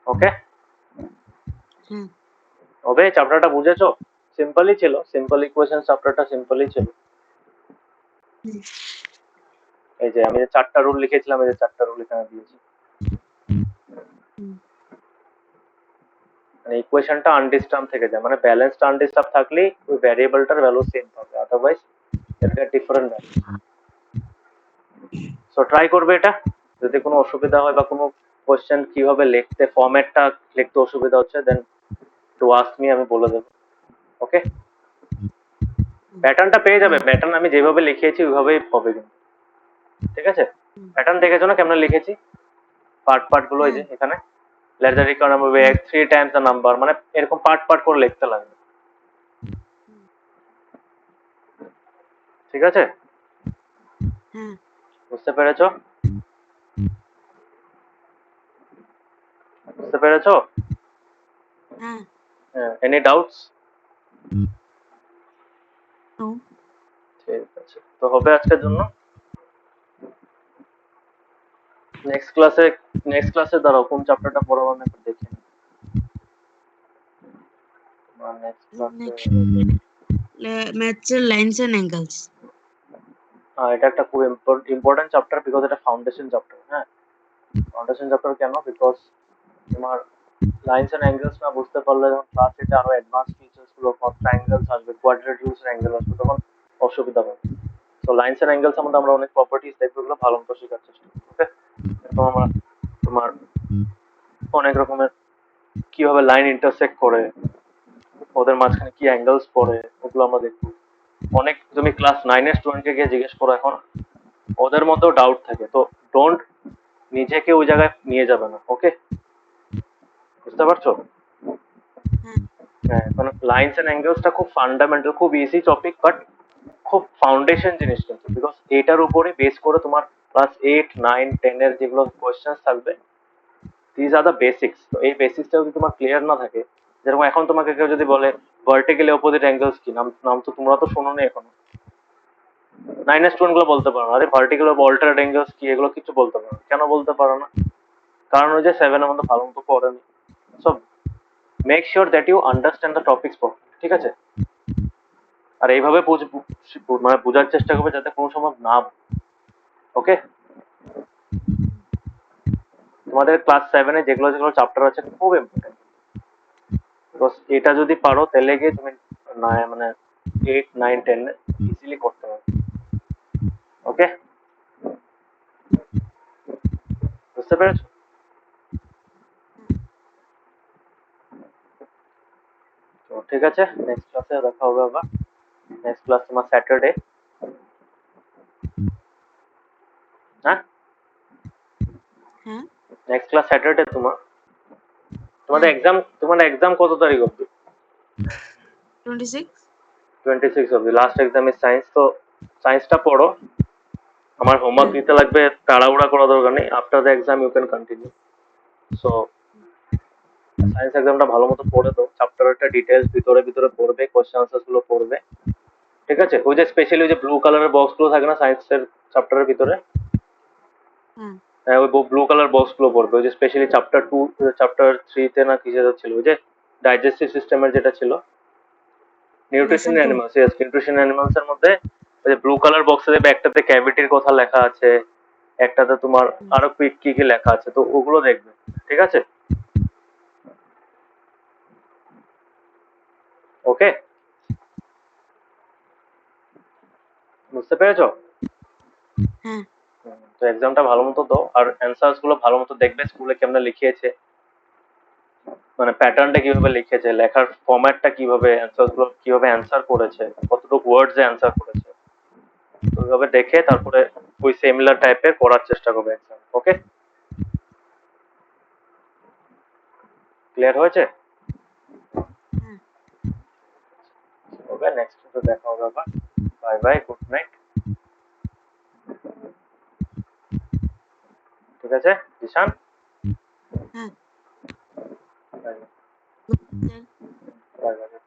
Okay? হ্যাঁ ওকে, চ্যাপ্টারটা বুঝেছো? সিম্পলই ছিল, সিম্পল ইকুয়েশন চ্যাপ্টারটা সিম্পলই ছিল। হুম, এই যে আমি যে 4টা রুল লিখেছিলাম, এই যে 4টা রুল এখানে দিয়েছি। হুম, মানে ইকুয়েশনটা আনডিস্টার্ব থেকে যায়, মানে ব্যালেন্সটা আনডিস্টার্ব থাকলেই ওই ভ্যারিয়েবলটার ভ্যালু সেম পাবে, আদারওয়াইজ এর ডিফারেন্ট ভ্যালু। সো ট্রাই করবে এটা। যদি কোনো অসুবিধা হয় বা কোনো কোশ্চেন কিভাবে লিখতে, ফরম্যাটটা লিখতে অসুবিধা হচ্ছে, দেন টু আস্ক মি, আমি বলে দেবো। ওকে, প্যাটার্নটা পেয়ে যাবে। প্যাটার্ন আমি যেভাবে লিখিয়েছি ওইভাবেই হবে কিন্তু, ঠিক আছে? প্যাটার্ন দেখেছো না কেমন লিখেছি, পার্ট পার্ট গুলো, এই যে হ্যাঁ এখানে let the recurrent number be x 3 times the number, মানে এরকম পার্ট পার্ট করে লিখতে লাগবে, ঠিক আছে? হ্যাঁ বুঝতে পেরেছো? বুঝতে পেরেছো? হ্যাঁ এনি ডাউটস? নো ঠিক আছে, তো হবে আজকের জন্য। নেক্সট ক্লাসে দাঁড়াও, কোন চ্যাপ্টারটা পড়াবো আমি একটু দেখি। নেক্সট ক্লাসে নেক্সট ম্যাথসের লাইনস এন্ড অ্যাঙ্গেলস এটা একটা খুব ইম্পর্টেন্ট চ্যাপ্টার, বিকজ এটা ফাউন্ডেশন চ্যাপ্টার। হ্যাঁ, ফাউন্ডেশন চ্যাপ্টার কেন? বিকজ তোমার লাইনস এন্ড অ্যাঙ্গেলস না বুঝতে পারলে যখন ক্লাস এটা আরো অ্যাডভান্স ফিচার্স গুলো, ট্রায়াঙ্গেলস আসবে, কোয়াড্রেটিউলস অ্যাঙ্গেল আসবে, তখন অসুবিধা হবে। তো লাইনস এন্ড অ্যাঙ্গেলস আমাদের আমরা অনেক প্রপার্টিজ দেখবো, ওগুলো ভালো মতো শেখার চেষ্টা করবো। ওকে, এরকম আমরা তোমার অনেক রকমের কিভাবে লাইন ইন্টারসেক্ট করে, ওদের মাঝখানে কি অ্যাঙ্গেলস পড়ে, ওগুলো আমরা দেখবো। অনেক তুমি ক্লাস 9-এর স্টুডেন্টকে গিয়ে জিজ্ঞেস করো, এখন ওদের মধ্যেও ডাউট থাকে, তো ডোন্ট নিজেকে ওই জায়গায় নিয়ে যাবে না। ওকে, বুঝতে পারছো? হ্যাঁ হ্যাঁ, মানে লাইনস এন্ড অ্যাঙ্গেলসটা খুব ফান্ডামেন্টাল, খুব ইজি টপিক, বাট খুব ফাউন্ডেশন জিনিস কিন্তু, বিকজ এটার উপরে বেস করে তোমার ক্লাস 8, 9, 10-এর যেগুলো কোয়েশ্চেন থাকবে, দিজ আর দ্য বেসিক্স। তো এই বেসিক্সটা যদি তোমার ক্লিয়ার না থাকে, যেরকম এখন তোমাকে কেউ যদি বলে ভার্টিক্যালি অপোজিট অ্যাঙ্গেলস কি, নাম নাম তো তোমরা তো শোনোনি এখনো, 9-এর স্টুডেন্ট গুলো বলতে পারো না, আরে ভার্টিক্যাল অল্টারনেট অ্যাঙ্গেলস কি, এগুলো কিছু বলতে পারো না। কেন বলতে পারো না? কারণ ওই যে 7-এর মধ্যে ভালো মতো পড়েনি। So make sure that you understand the topics properly, ঠিক আছে? আর এইভাবে মানে বোঝার চেষ্টা করবে যাতে কোনো সময় না। ওকে, তোমাদের ক্লাস 7-এ যেগুলো যেগুলো চ্যাপ্টার আছে খুব ইম্পর্টেন্ট, বিকজ এটা যদি পারো তাহলে গিয়ে তুমি মানে 8, 9, 10 ইজিলি করতে পারবে। ওকে, বুঝতে পেরেছো? তো ঠিক আছে, নেক্সট ক্লাসে দেখা হবে আবার। নেক্সট ক্লাস তোমার স্যাটারডে। হ্যাঁ, হ্যাঁ নেক্সট ক্লাস স্যাটারডে তোমার। হ্যাঁ তোমাদের এক্সাম কত তারিখ অবধি? 26 26 অবধি লাস্ট এক্সাম ইজ সায়েন্স। তো সায়েন্সটা পড়ো, আমার হোমওয়ার্ক দিতে লাগবে, তাড়াহুড়া করা দরকার নেই। After the exam you can continue. So science এক্সামটা ভালো মতো পড়ে দাও, চ্যাপ্টারটা ডিটেলস ভিতরে ভিতরে পড়বে, কোশ্চেন আনসার গুলো পড়বে, ঠিক আছে? ওই যে স্পেশালি ওই যে ব্লু কালারের বক্স গুলো থাকে না সায়েন্সের চ্যাপ্টারের ভিতরে, হ্যাঁ হ্যাঁ ওই ব্লু কালার বক্স গুলো পড়বে। ওই যে স্পেশালি চ্যাপ্টার 2, চ্যাপ্টার 3-তে না কি যেটা ছিল, ওই যে ডাইজেস্টিভ সিস্টেমের যেটা ছিল, nutrition lesson 2 animals, yes, nutrition animals এর মধ্যে ওই যে ব্লু কালার বক্সে দেখবে একটাতে ক্যাভিটির কথা লেখা আছে, একটাতে তোমার আরো কি কি কি লেখা আছে, তো ওগুলো দেখবে, ঠিক আছে? ওকে, বুঝতে পেরেছো? হ্যাঁ তো এক্সামটা ভালো মতো দাও, আর অ্যান্সার্স গুলো ভালো মতো দেখবে, স্কুলে কেমন লিখিয়েছে, মানে প্যাটার্নটা কিভাবে লিখেছে, লেখার ফরম্যাটটা কিভাবে, অ্যান্সার গুলো কিভাবে অ্যান্সার করেছে, কতটুকু ওয়ার্ডস এ অ্যান্সার করেছে, তো ওইভাবে দেখে তারপরে ওই সিমিলার টাইপের করার চেষ্টা করবে এক্সাম। ওকে, ক্লিয়ার হয়েছে? হ্যাঁ ওকে, নেক্সট দেখা হবে আবার। Bye bye, good night. ঠিক আছে জিশান, হ্যাঁ বাই স্যার বাই।